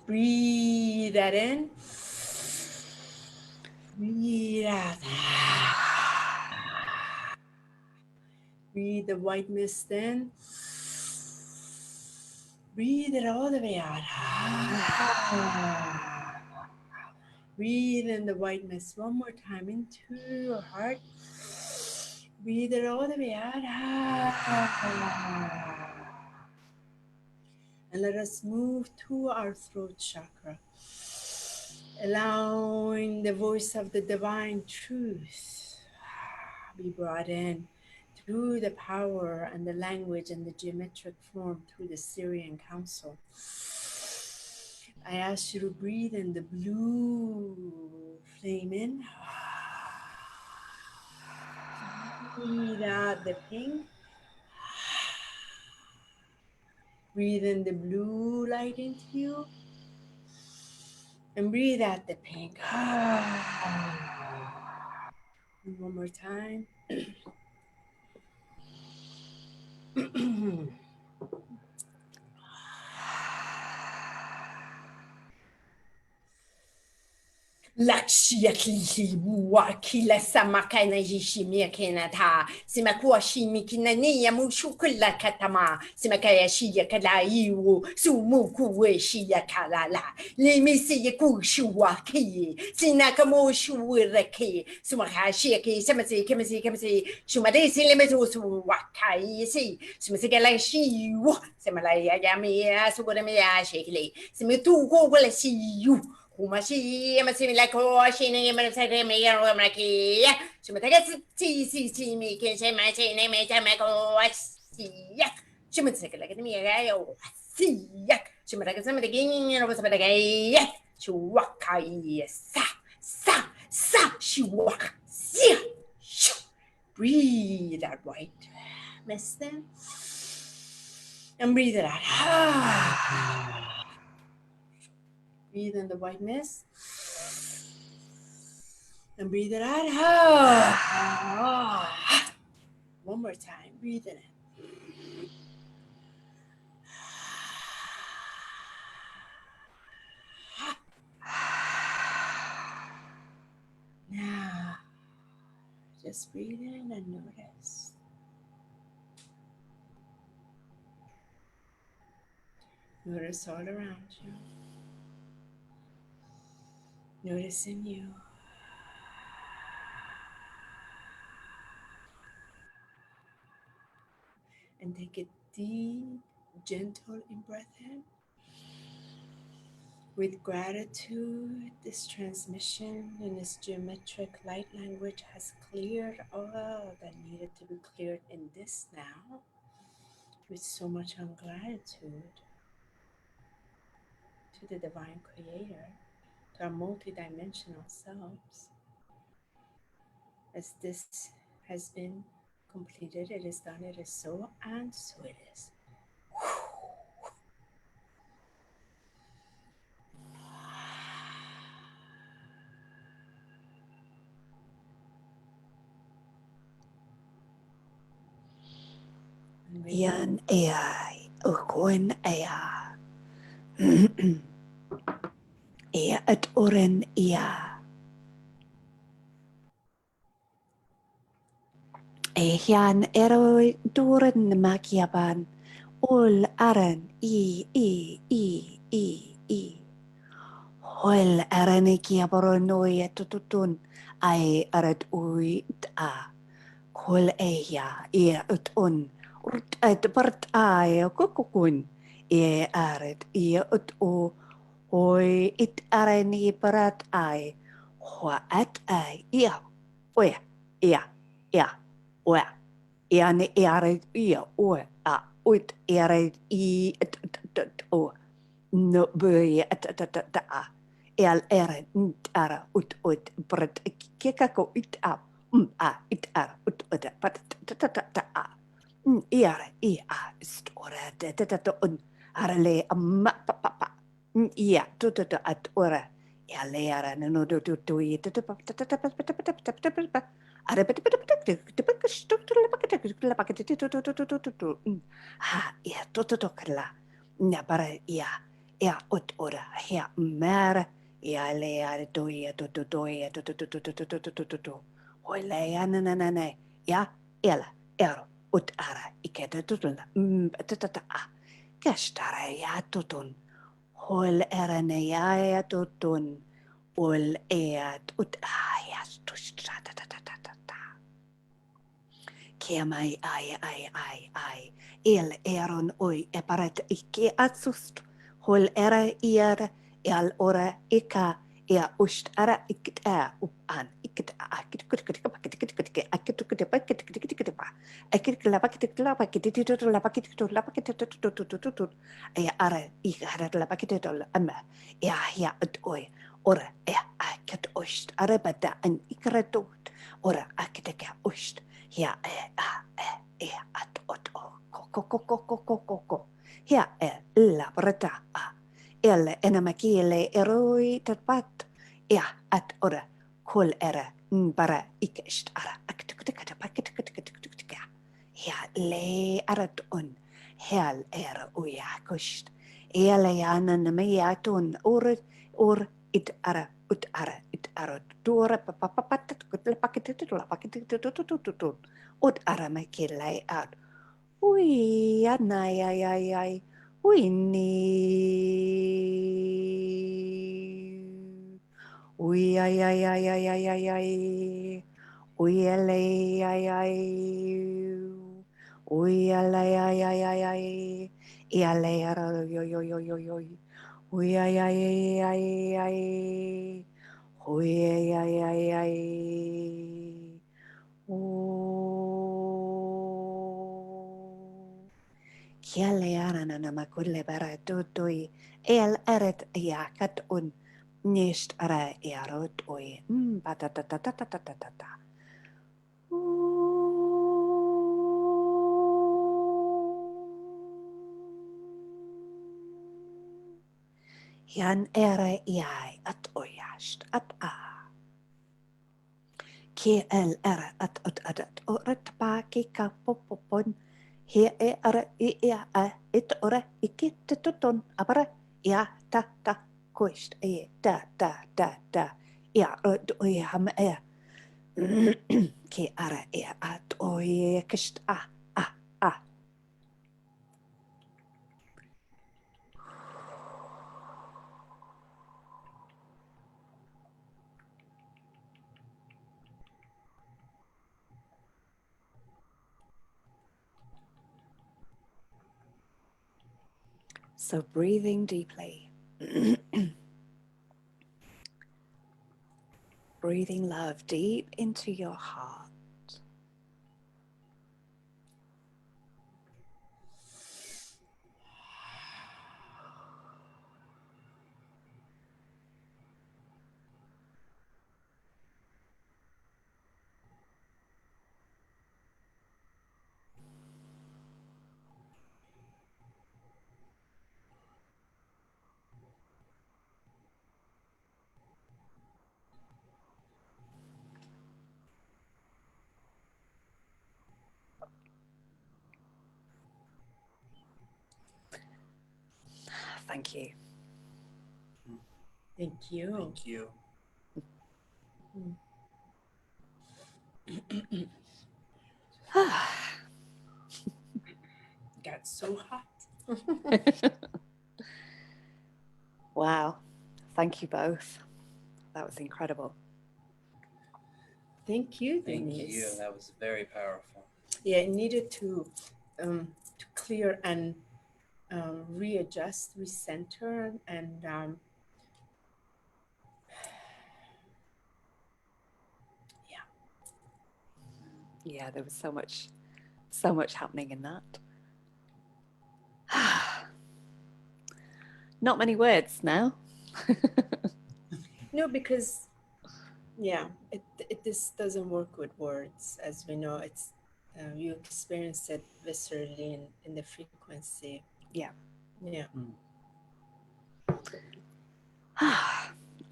Breathe that in. Breathe out. Breathe the white mist in. Breathe it all the way out. Breathe in the white mist one more time into your heart. Breathe it all the way out. And let us move to our throat chakra, allowing the voice of the divine truth be brought in through the power and the language and the geometric form through the Sirian Council. I ask you to breathe in the blue flame in. Breathe out the pink. Breathe in the blue light into you. And breathe out the pink. And one more time. Lakshya kili buwa kila samaka na jishimia kenata simakuwa shimi kinania mushukula katama simakaya shia kala iwo sumuku we shia kalala limisi yakushuwa ki sinakamo shuwirake sumakashia ki semasi shumadesi lemezu suwakai si sumasigala shiwo semalaya yamia sugodamia shekili simitu wala shiyu Umashi, Amasi, like washing, and Maki. So, I guess see me can say my name, I see. She must take like me, I see. She must have some of the game, and was about a gay. She walk, sa, she walk, see. Breathe out white, miss them, and breathe it out. Breathe in the white mist. And breathe it out. One more time. Breathe in it. Now, just breathe in and notice. Notice all around you. Noticing you. And take a deep, gentle in-breath in. With gratitude, this transmission in this geometric light language has cleared all that needed to be cleared in this now. With so much gratitude to the Divine Creator, to our multidimensional selves. As this has been completed, it is done, it is so, and so it is. Yan AI, Ukwen AI. Ea at Oren Ea. Ehian eroi duren makiaban. Ul aran i. Hol arani kiabaronoi etutun. Ai arat ui a. Kol eya ia utun. Urt et part ai kukukun. Ie arat ia ut o. Hoi it arani parat ai. Hoa at ai ia. Oia. Ia. Ia. Oia. Ia ne arat ia. Oia. A. Uit arat I. O. No bui a. El era ara ut prat kekako it a it ara ut pat a iara stora un arale amma papa ia at ora ya le ara no do i ara ha ia kala na para ia ut ora ya mara ia le ara do ia Hoile na ya ela ero ut ara iketa tutun kestara ya tutun hol era ne ya tutun ol eat ut ya tushta Kiamai ai el eron oi eparat ikke atsust hol era iar el ora ika ia ust ara ikit a upan ikit a ia ara ikara la pakitol ama ia at oi ora akit ust ara bata an ikratut ora akiteka ust ia at ot ko ia la brata el enamakile eroi tatpat ia at ora kol era bara ikest ara ia le arat on hel era uya kust ele yana namayatun or it ara ut ara dora papapat kutlapakitu ut ara makile at ui ai Uini. Ui ai. Ui ai. Ui ai. Iale ara yo. Ui ai. Ui ai. Kiale arana na makulle bara tutui el eret yakat un nist ara yarot oi patatatatatatatata Yan era iai at oyast at a Ki el era at oret pa ki ka popopon He ara it ora ikit tutun abara ya ta koist ta ya ham ki ara at kist a So breathing deeply. Breathing love deep into your heart. Thank you. Thank you. Thank you. Got so hot. Wow. Thank you both. That was incredible. Thank you, Thank Denise. you. That was very powerful. Yeah, it needed to clear and readjust, recenter, and Yeah, there was so much happening in that. Not many words now. no, because this doesn't work with words, as we know. It's you experience it viscerally in the frequency. Yeah. Yeah.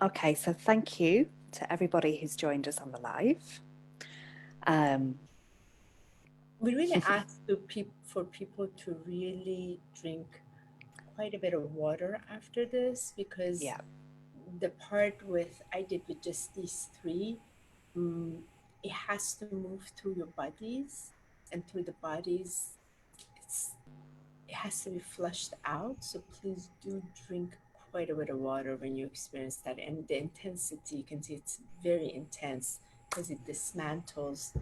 Okay, so thank you to everybody who's joined us on the live. We really ask for people to really drink quite a bit of water after this, because the part I did with just these three, it has to move through your bodies, and through the bodies, it has to be flushed out. So please do drink quite a bit of water when you experience that. And the intensity, you can see it's very intense because it dismantles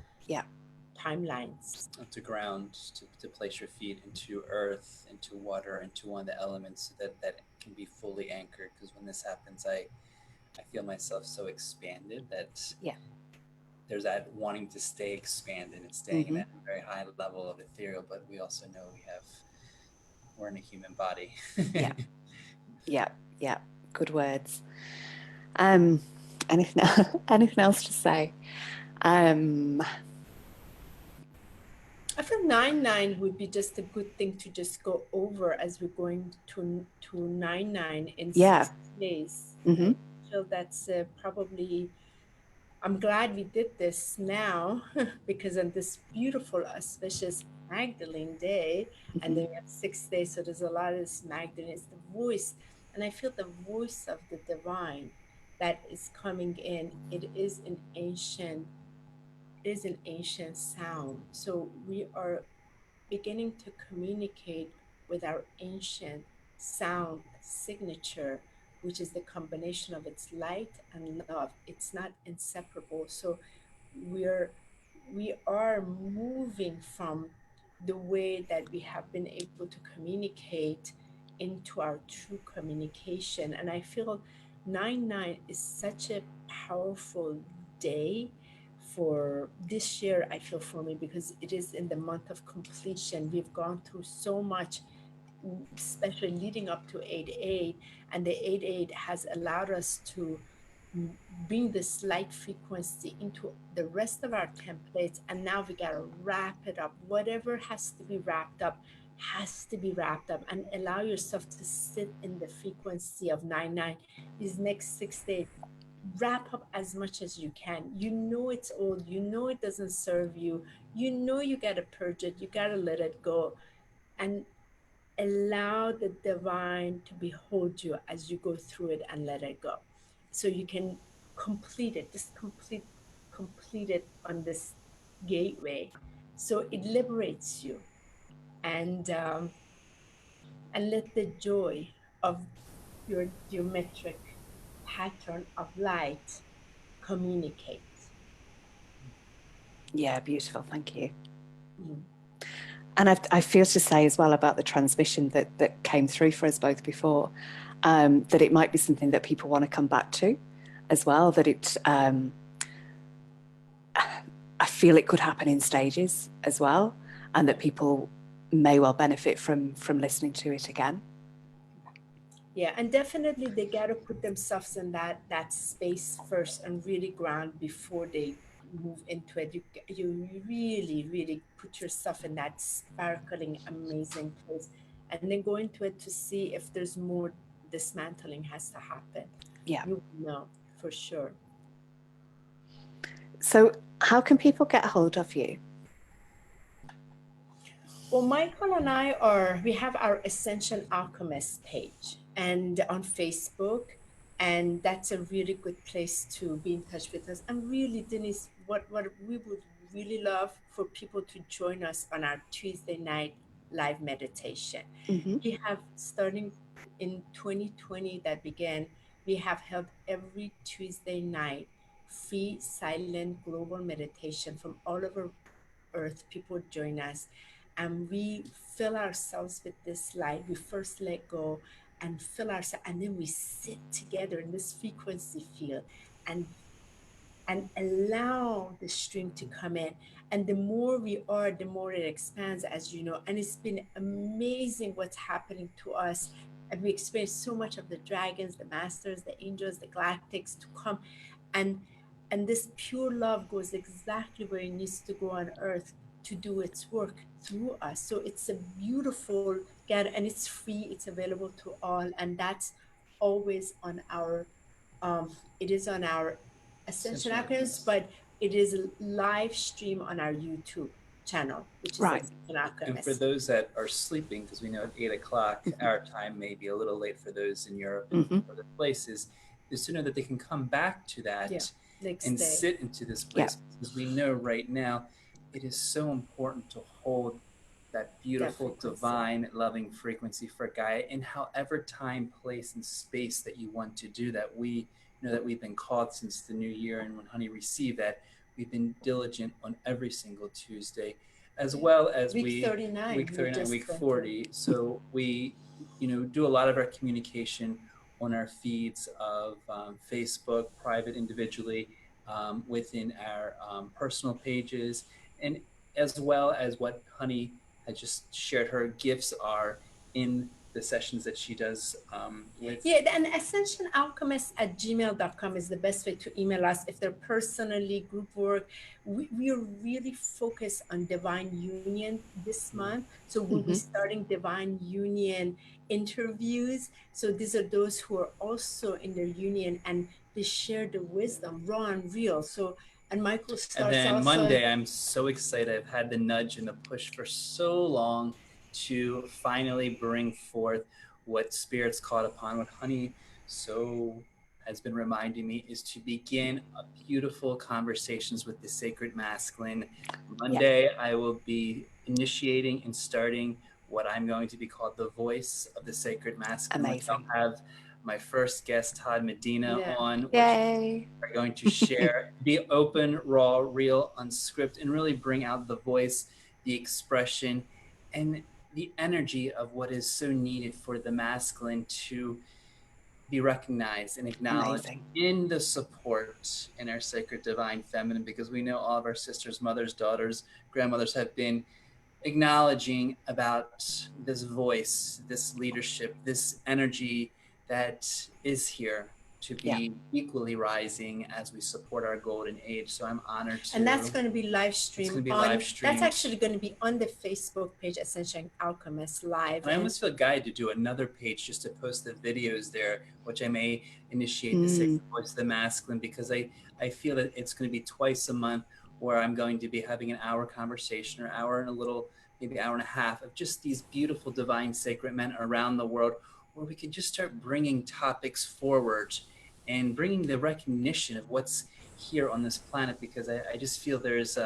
timelines. To ground, to place your feet into earth, into water, into one of the elements, so that can be fully anchored. Because when this happens, I feel myself so expanded that there's that wanting to stay expanded and staying in that very high level of ethereal, but we also know we're in a human body. Yeah. Good words. Anything else to say? I feel 9/9 would be just a good thing to just go over as we're going to 9/9 in 6 days. I feel that's probably. I'm glad we did this now because on this beautiful auspicious Magdalene Day, and then we have 6 days, so there's a lot of this Magdalene. It's the voice, and I feel the voice of the divine that is coming in. It is an ancient sound. So we are beginning to communicate with our ancient sound signature, which is the combination of its light and love. It's not inseparable. So we are moving from the way that we have been able to communicate into our true communication. And I feel 9/9 is such a powerful day for this year, I feel, for me, because it is in the month of completion. We've gone through so much, especially leading up to 8/8, and the 8/8 has allowed us to bring this light frequency into the rest of our templates, and now we gotta wrap it up. Whatever has to be wrapped up has to be wrapped up, and allow yourself to sit in the frequency of 9/9 these next 6 days. Wrap up as much as you can. You know it's old, you know it doesn't serve you, you know you gotta purge it, you gotta let it go, and allow the divine to behold you as you go through it and let it go, so you can complete it. Just complete it on this gateway, so it liberates you, and let the joy of your geometric pattern of light communicate. Yeah, beautiful. Thank you. And I feel to say as well about the transmission that came through for us both before, that it might be something that people want to come back to as well, that it, I feel it could happen in stages as well, and that people may well benefit from listening to it again. Yeah, and definitely they got to put themselves in that space first and really ground before they move into it. You really, really put yourself in that sparkling, amazing place, and then go into it to see if there's more dismantling has to happen. Yeah. You know, for sure. So how can people get a hold of you? Well, Michael and I we have our Ascension Alchemist page and on Facebook, and that's a really good place to be in touch with us. And really, Denise, what we would really love for people to join us on our Tuesday night live meditation. We have, starting in 2020 that began, we have held every Tuesday night free, silent, global meditation from all over Earth. People join us, and we fill ourselves with this light. We first let go and fill ourselves, and then we sit together in this frequency field and allow the stream to come in. And the more we are, the more it expands, as you know. And it's been amazing what's happening to us. And we experience so much of the dragons, the masters, the angels, the galactics to come. And this pure love goes exactly where it needs to go on earth to do its work through us. So it's a beautiful gather, and it's free, it's available to all. And that's always on our, it is on our Ascension Alchemist, but it is a live stream on our YouTube channel, which is Ascension Alchemist. And for those that are sleeping, because we know at 8 o'clock our time may be a little late for those in Europe and other places, is to know that they can come back to that and sit into this place, because we know right now it is so important to hold that beautiful, divine, loving frequency for Gaia in however time, place, and space that you want to do that. We know that we've been called since the new year, and when Honey received that, we've been diligent on every single Tuesday, as well as week 39, week 40. So we, do a lot of our communication on our feeds of Facebook, private, individually, within our personal pages, and as well as what Honey had just shared her gifts are in the sessions that she does with. And ascensionalchemist@gmail.com is the best way to email us if they're personally, group work. We are really focused on divine union this month. So we'll be starting divine union interviews. So these are those who are also in their union, and they share the wisdom, raw and real. So, and Michael starts. And then Monday, I'm so excited. I've had the nudge and the push for so long to finally bring forth what Spirit's called upon, what Honey so has been reminding me, is to begin a beautiful conversations with the sacred masculine. Monday, I will be initiating and starting what I'm going to be called the voice of the sacred masculine. Amazing. I'll have my first guest, Todd Medina, on. Yay. We're going to share, be open, raw, real, unscripted, and really bring out the voice, the expression, and the energy of what is so needed for the masculine to be recognized and acknowledged in the support in our sacred divine feminine, because we know all of our sisters, mothers, daughters, grandmothers have been acknowledging about this voice, this leadership, this energy that is here to be equally rising as we support our golden age. So I'm honored to. And that's going to be live stream. It's going to be live stream. That's actually going to be on the Facebook page, Ascension Alchemist Live. And I almost feel guided to do another page just to post the videos there, which I may initiate the sacred voice of the masculine, because I feel that it's going to be twice a month where I'm going to be having an hour conversation, or hour and a little, maybe hour and a half, of just these beautiful divine sacred men around the world, where we can just start bringing topics forward and bringing the recognition of what's here on this planet, because I just feel there's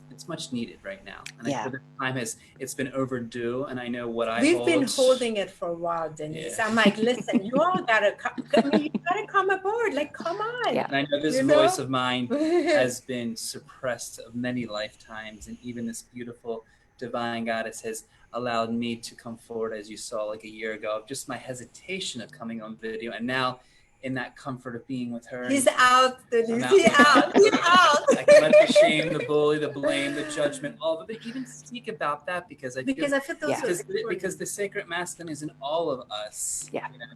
it's much needed right now, and I feel the time it's been overdue. And I know what we've been holding it for a while, Denise. I'm like, listen, you all gotta come aboard, like, come on. And I know this voice of mine has been suppressed of many lifetimes, and even this beautiful divine goddess has allowed me to come forward, as you saw like a year ago, of just my hesitation of coming on video, and now in that comfort of being with her. He's out, Denise. He's out. I can let the shame, the bully, the blame, the judgment, all of it, but even speak about that, because I feel because the sacred masculine is in all of us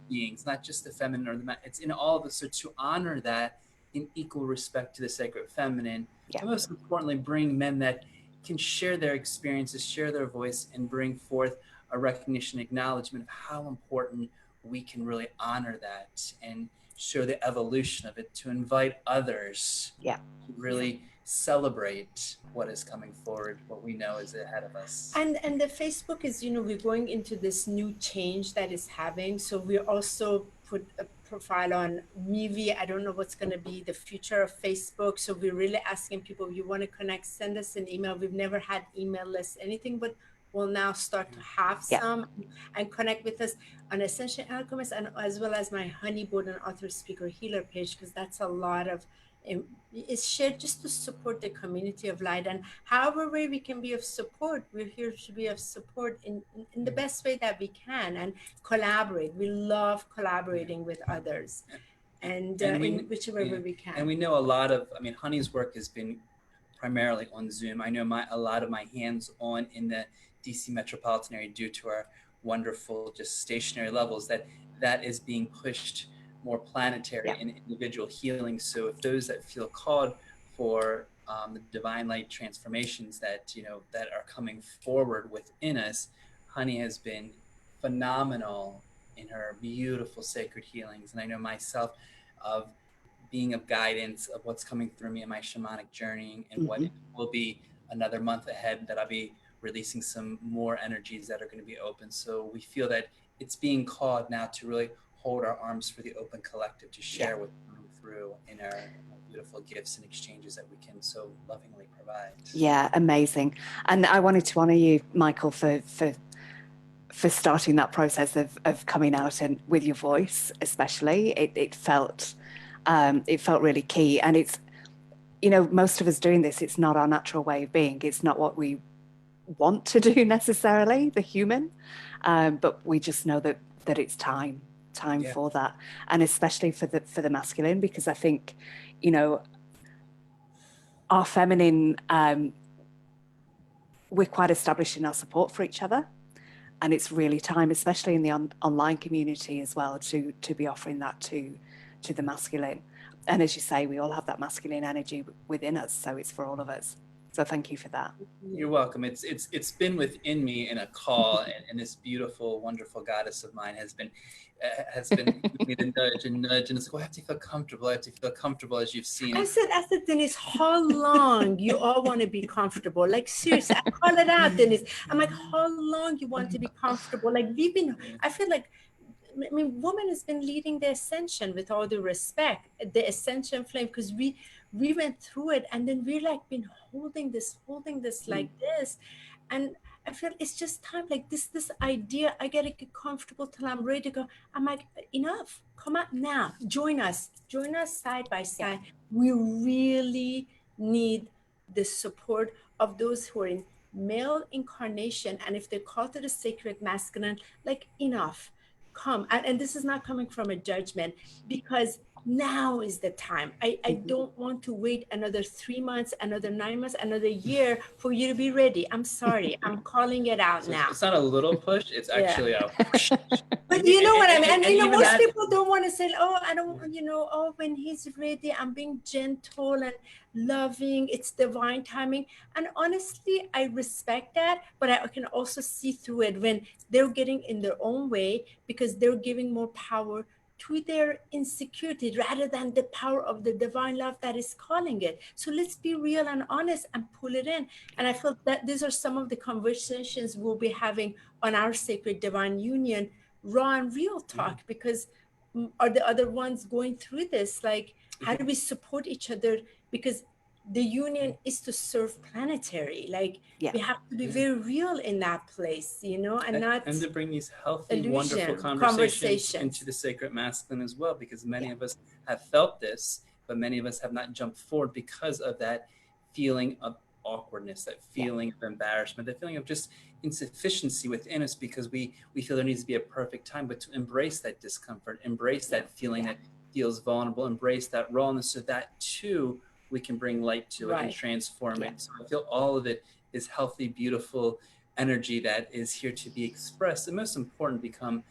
beings, not just the feminine or the it's in all of us. So to honor that in equal respect to the sacred feminine, and most importantly, bring men that can share their experiences, share their voice, and bring forth a recognition, acknowledgement of how important we can really honor that and show the evolution of it, to invite others to really celebrate what is coming forward, what we know is ahead of us. And the Facebook is, we're going into this new change that is having. So we also put a profile on MEWE. I don't know what's going to be the future of Facebook. So we're really asking people, if you want to connect, send us an email. We've never had email lists, anything, but we'll now start to have some, and connect with us on Essential Alchemist, and as well as my Honeyboard and Author Speaker Healer page, because that's a lot of, it's shared just to support the community of light. And however way we can be of support, we're here to be of support in the best way that we can, and collaborate. We love collaborating with others, and in whichever way we can. And we know a lot of, I mean, Honey's work has been primarily on Zoom. I know a lot of my hands-on in the DC metropolitan area, due to our wonderful just stationary levels, that is being pushed more planetary and individual healing. So if those that feel called for the divine light transformations that, you know, that are coming forward within us, Honey has been phenomenal in her beautiful sacred healings. And I know myself of being of guidance of what's coming through me in my shamanic journey, and what will be another month ahead, that I'll be releasing some more energies that are going to be open. So we feel that it's being called now to really hold our arms for the open collective, to share what's coming through in our beautiful gifts and exchanges that we can so lovingly provide. Yeah, amazing. And I wanted to honor you, Michael, for starting that process of coming out, and with your voice especially. It felt really key. And it's, you know, most of us doing this, it's not our natural way of being. It's not what we want to do necessarily, the human, but we just know that it's time for that. And especially for the masculine, because I think, you know, our feminine, we're quite established in our support for each other, and it's really time, especially in the online community as well, to be offering that to the masculine. And as you say, we all have that masculine energy within us, so it's for all of us. So thank you for that. You're welcome. It's been within me in a call, and this beautiful, wonderful goddess of mine has been giving me the nudge, and it's like, well, I have to feel comfortable. I have to feel comfortable, as you've seen. I said, Denise, how long you all want to be comfortable? Like, seriously, I call it out, Denise. I'm like, how long you want to be comfortable? Like, I feel like, I mean, woman has been leading the ascension, with all due respect, the ascension flame, because we went through it, and then we're like been holding this like this. And I feel it's just time, like this idea, I gotta get comfortable till I'm ready to go. I'm like, enough, come out now, join us side by side. We really need the support of those who are in male incarnation, and if they're called to the sacred masculine, like, enough, come. And this is not coming from a judgment, because now is the time. I don't want to wait another 3 months, another 9 months, another year for you to be ready. I'm sorry. I'm calling it out now. It's not a little push. It's actually a push. But you know what I mean? And you know, most people don't want to say, oh, I don't, you know, oh, when he's ready, I'm being gentle and loving. It's divine timing. And honestly, I respect that, but I can also see through it when they're getting in their own way, because they're giving more power to their insecurity rather than the power of the divine love that is calling it. So let's be real and honest and pull it in. And I feel that these are some of the conversations we'll be having on our Sacred Divine Union, raw and real talk, because are the other ones going through this? Like, how do we support each other? Because the union is to serve planetary. Like, we have to be very real in that place, you know, and to bring these healthy, wonderful conversations into the sacred masculine as well, because many of us have felt this, but many of us have not jumped forward because of that feeling of awkwardness, that feeling of embarrassment, that feeling of just insufficiency within us, because we feel there needs to be a perfect time. But to embrace that discomfort, embrace that feeling that feels vulnerable, embrace that rawness, so that too we can bring light to it and transform it. So I feel all of it is healthy, beautiful energy that is here to be expressed, and most important, become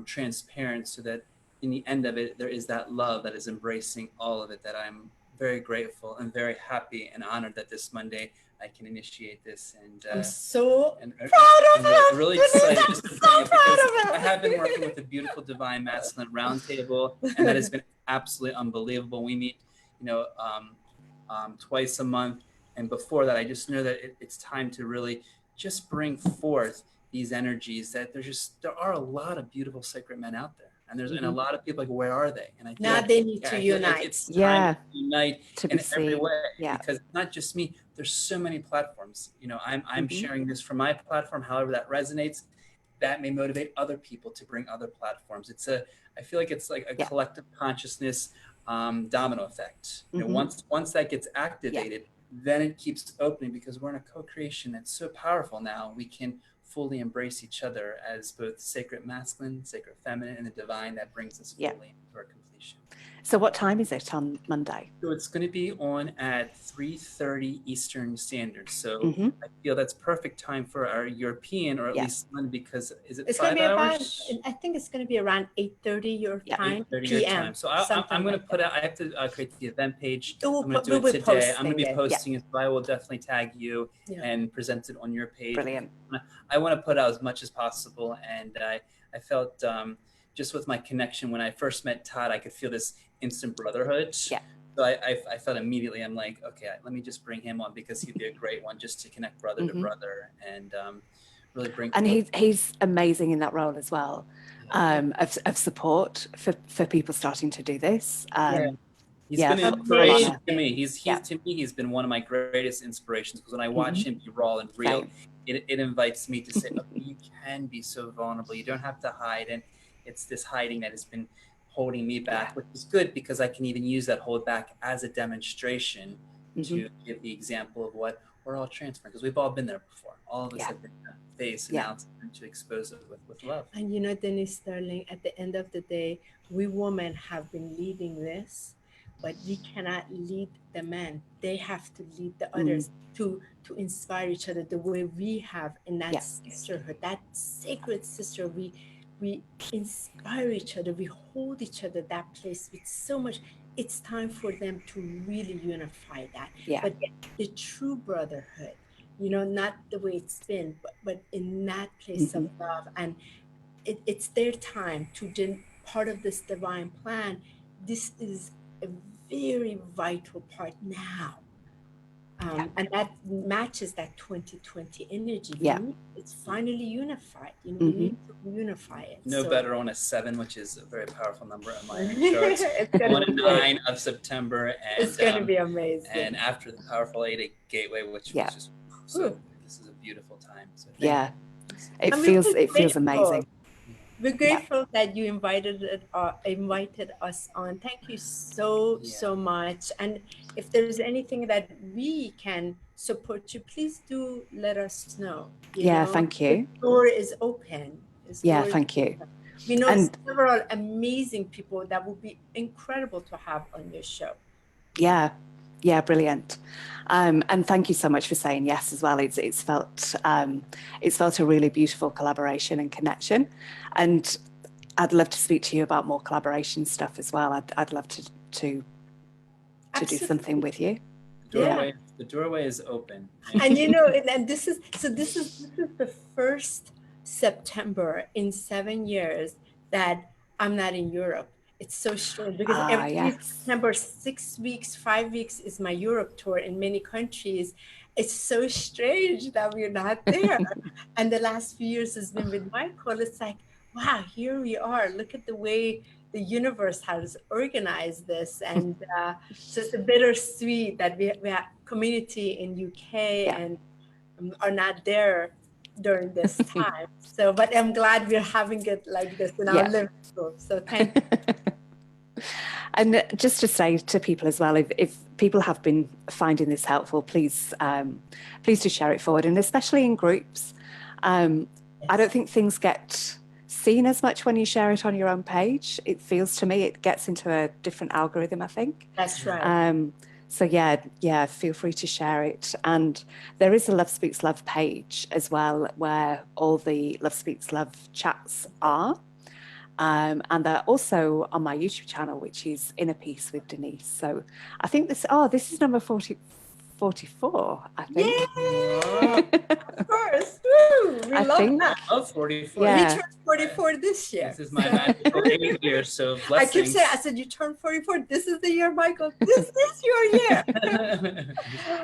transparent, so that in the end of it, there is that love that is embracing all of it, that I'm very grateful and very happy and honored that this Monday I can initiate this. And I'm so proud of it. Really excited just to so proud of it. I have been working with the beautiful Divine Masculine Roundtable, and that has been absolutely unbelievable. We meet, you know, twice a month, and before that, I just know that it's time to really just bring forth these energies, that there are a lot of beautiful sacred men out there. And there's and a lot of people like, where are they? And I feel Now like, they need to I feel like unite. it's time to unite to in be every seen. way, Yeah. because not just me, there's so many platforms. You know, I'm Mhm. sharing this from my platform, however that resonates. That may motivate other people to bring other platforms. I feel like it's like a collective consciousness domino effect. You know, once that gets activated, then it keeps opening, because we're in a co-creation that's so powerful now. We can fully embrace each other as both sacred masculine, sacred feminine, and the divine that brings us fully into our completion. So what time is it on Monday? So it's going to be on at 3:30 Eastern Standard. So I feel that's perfect time for our European, or at least London, because is it It's 5 going to be hours? about, I think it's going to be around 8:30 your time, 8:30 PM. your time. So I'm going to put out, I have to create the event page. I'm going to do it today. I'm going to be posting it, so I will definitely tag you and present it on your page. Brilliant. I want to put out as much as possible. And I felt just with my connection, when I first met Todd, I could feel this instant brotherhood. So I felt immediately, I'm like, okay, let me just bring him on, because he'd be a great one just to connect brother to brother and really bring. And he's amazing in that role as well, of support for people starting to do this. He's been an inspiration to me. To me, he's been one of my greatest inspirations, because when I watch him be raw and real, it invites me to say, okay, you can be so vulnerable. You don't have to hide. And it's this hiding that has been holding me back, which is good, because I can even use that hold back as a demonstration to give the example of what we're all transferring, because we've all been there before. All of us have been in that phase, and now it's time to expose it with love. And you know, Denise, darling, at the end of the day, we women have been leading this, but we cannot lead the men. They have to lead the others to inspire each other the way we have in that sisterhood, that sacred sister. We inspire each other. We hold each other that place with so much. It's time for them to really unify that. But the true brotherhood, you know, not the way it's been, but in that place of love. And it's their time to part of this divine plan. This is a very vital part now. And that matches that 2020 energy. It's finally unified. You know, we need to unify it. No better on a 7, which is a very powerful number on my charts. On a 9 of September, and it's going to be amazing. And after the powerful 8 gateway, which was just this is a beautiful time. So it feels amazing. We're grateful that you invited us on. Thank you so much. And if there's anything that we can support you, please do let us know. You know? Thank you. The door is open. Thank you. We know several amazing people that will be incredible to have on your show. Brilliant. And thank you so much for saying yes as well. It's felt a really beautiful collaboration and connection, and I'd love to speak to you about more collaboration stuff as well. I'd love to do something with you. The doorway is open. And you know, and this is the first September in 7 years that I'm not in Europe. It's so strange, because every September, 6 weeks, 5 weeks is my Europe tour in many countries. It's so strange that we're not there. And the last few years has been with Michael. It's like, wow, here we are. Look at the way the universe has organized this. And so it's a bittersweet that we have community in UK and are not there during this time. So, but I'm glad we're having it like this in our living room. So thank you. And just to say to people as well, if people have been finding this helpful, please do share it forward, and especially in groups. I don't think things get seen as much when you share it on your own page. It feels to me it gets into a different algorithm, I think. That's right. So feel free to share it. And there is a Love Speaks Love page as well, where all the Love Speaks Love chats are. And they're also on my YouTube channel, which is Inner Peace with Denise. So I think this is number 44, I think. Yeah, of course. Woo! We I love think- that. Oh, 44. Yeah. He turned 44 this year. This is my magical age year, so I keep blessings. saying, I said, you turned 44. This is the year, Michael. This is your year.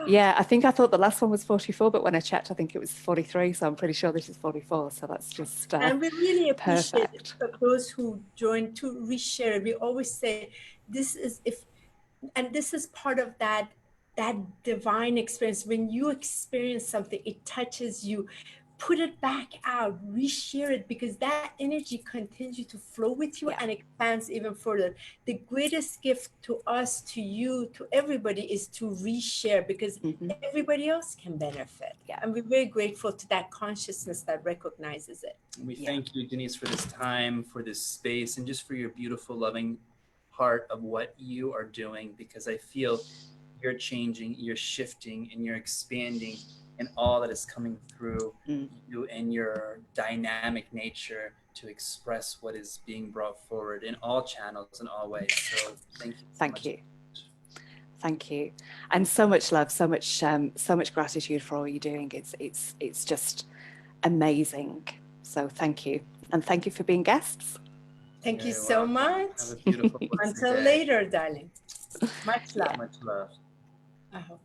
Yeah, I think I thought the last one was 44, but when I checked, I think it was 43. So I'm pretty sure this is 44. So that's just And we really appreciate perfect. those who join to reshare it. We always say, this is this is part of that divine experience. When you experience something, it touches you. Put it back out, reshare it, because that energy continues to flow with you and expands even further. The greatest gift to us, to you, to everybody is to reshare, because everybody else can benefit. Yeah. And we're very grateful to that consciousness that recognizes it. We thank you, Denise, for this time, for this space, and just for your beautiful, loving heart of what you are doing, because I feel you're changing, you're shifting, and you're expanding in all that is coming through you and your dynamic nature to express what is being brought forward in all channels and all ways. So thank you. Thank you. Thank you. And so much love, so much gratitude for all you're doing. It's just amazing. So thank you. And thank you for being guests. Thank you so much. Have a beautiful Until day. later, darling. Much love. Much love. I hope.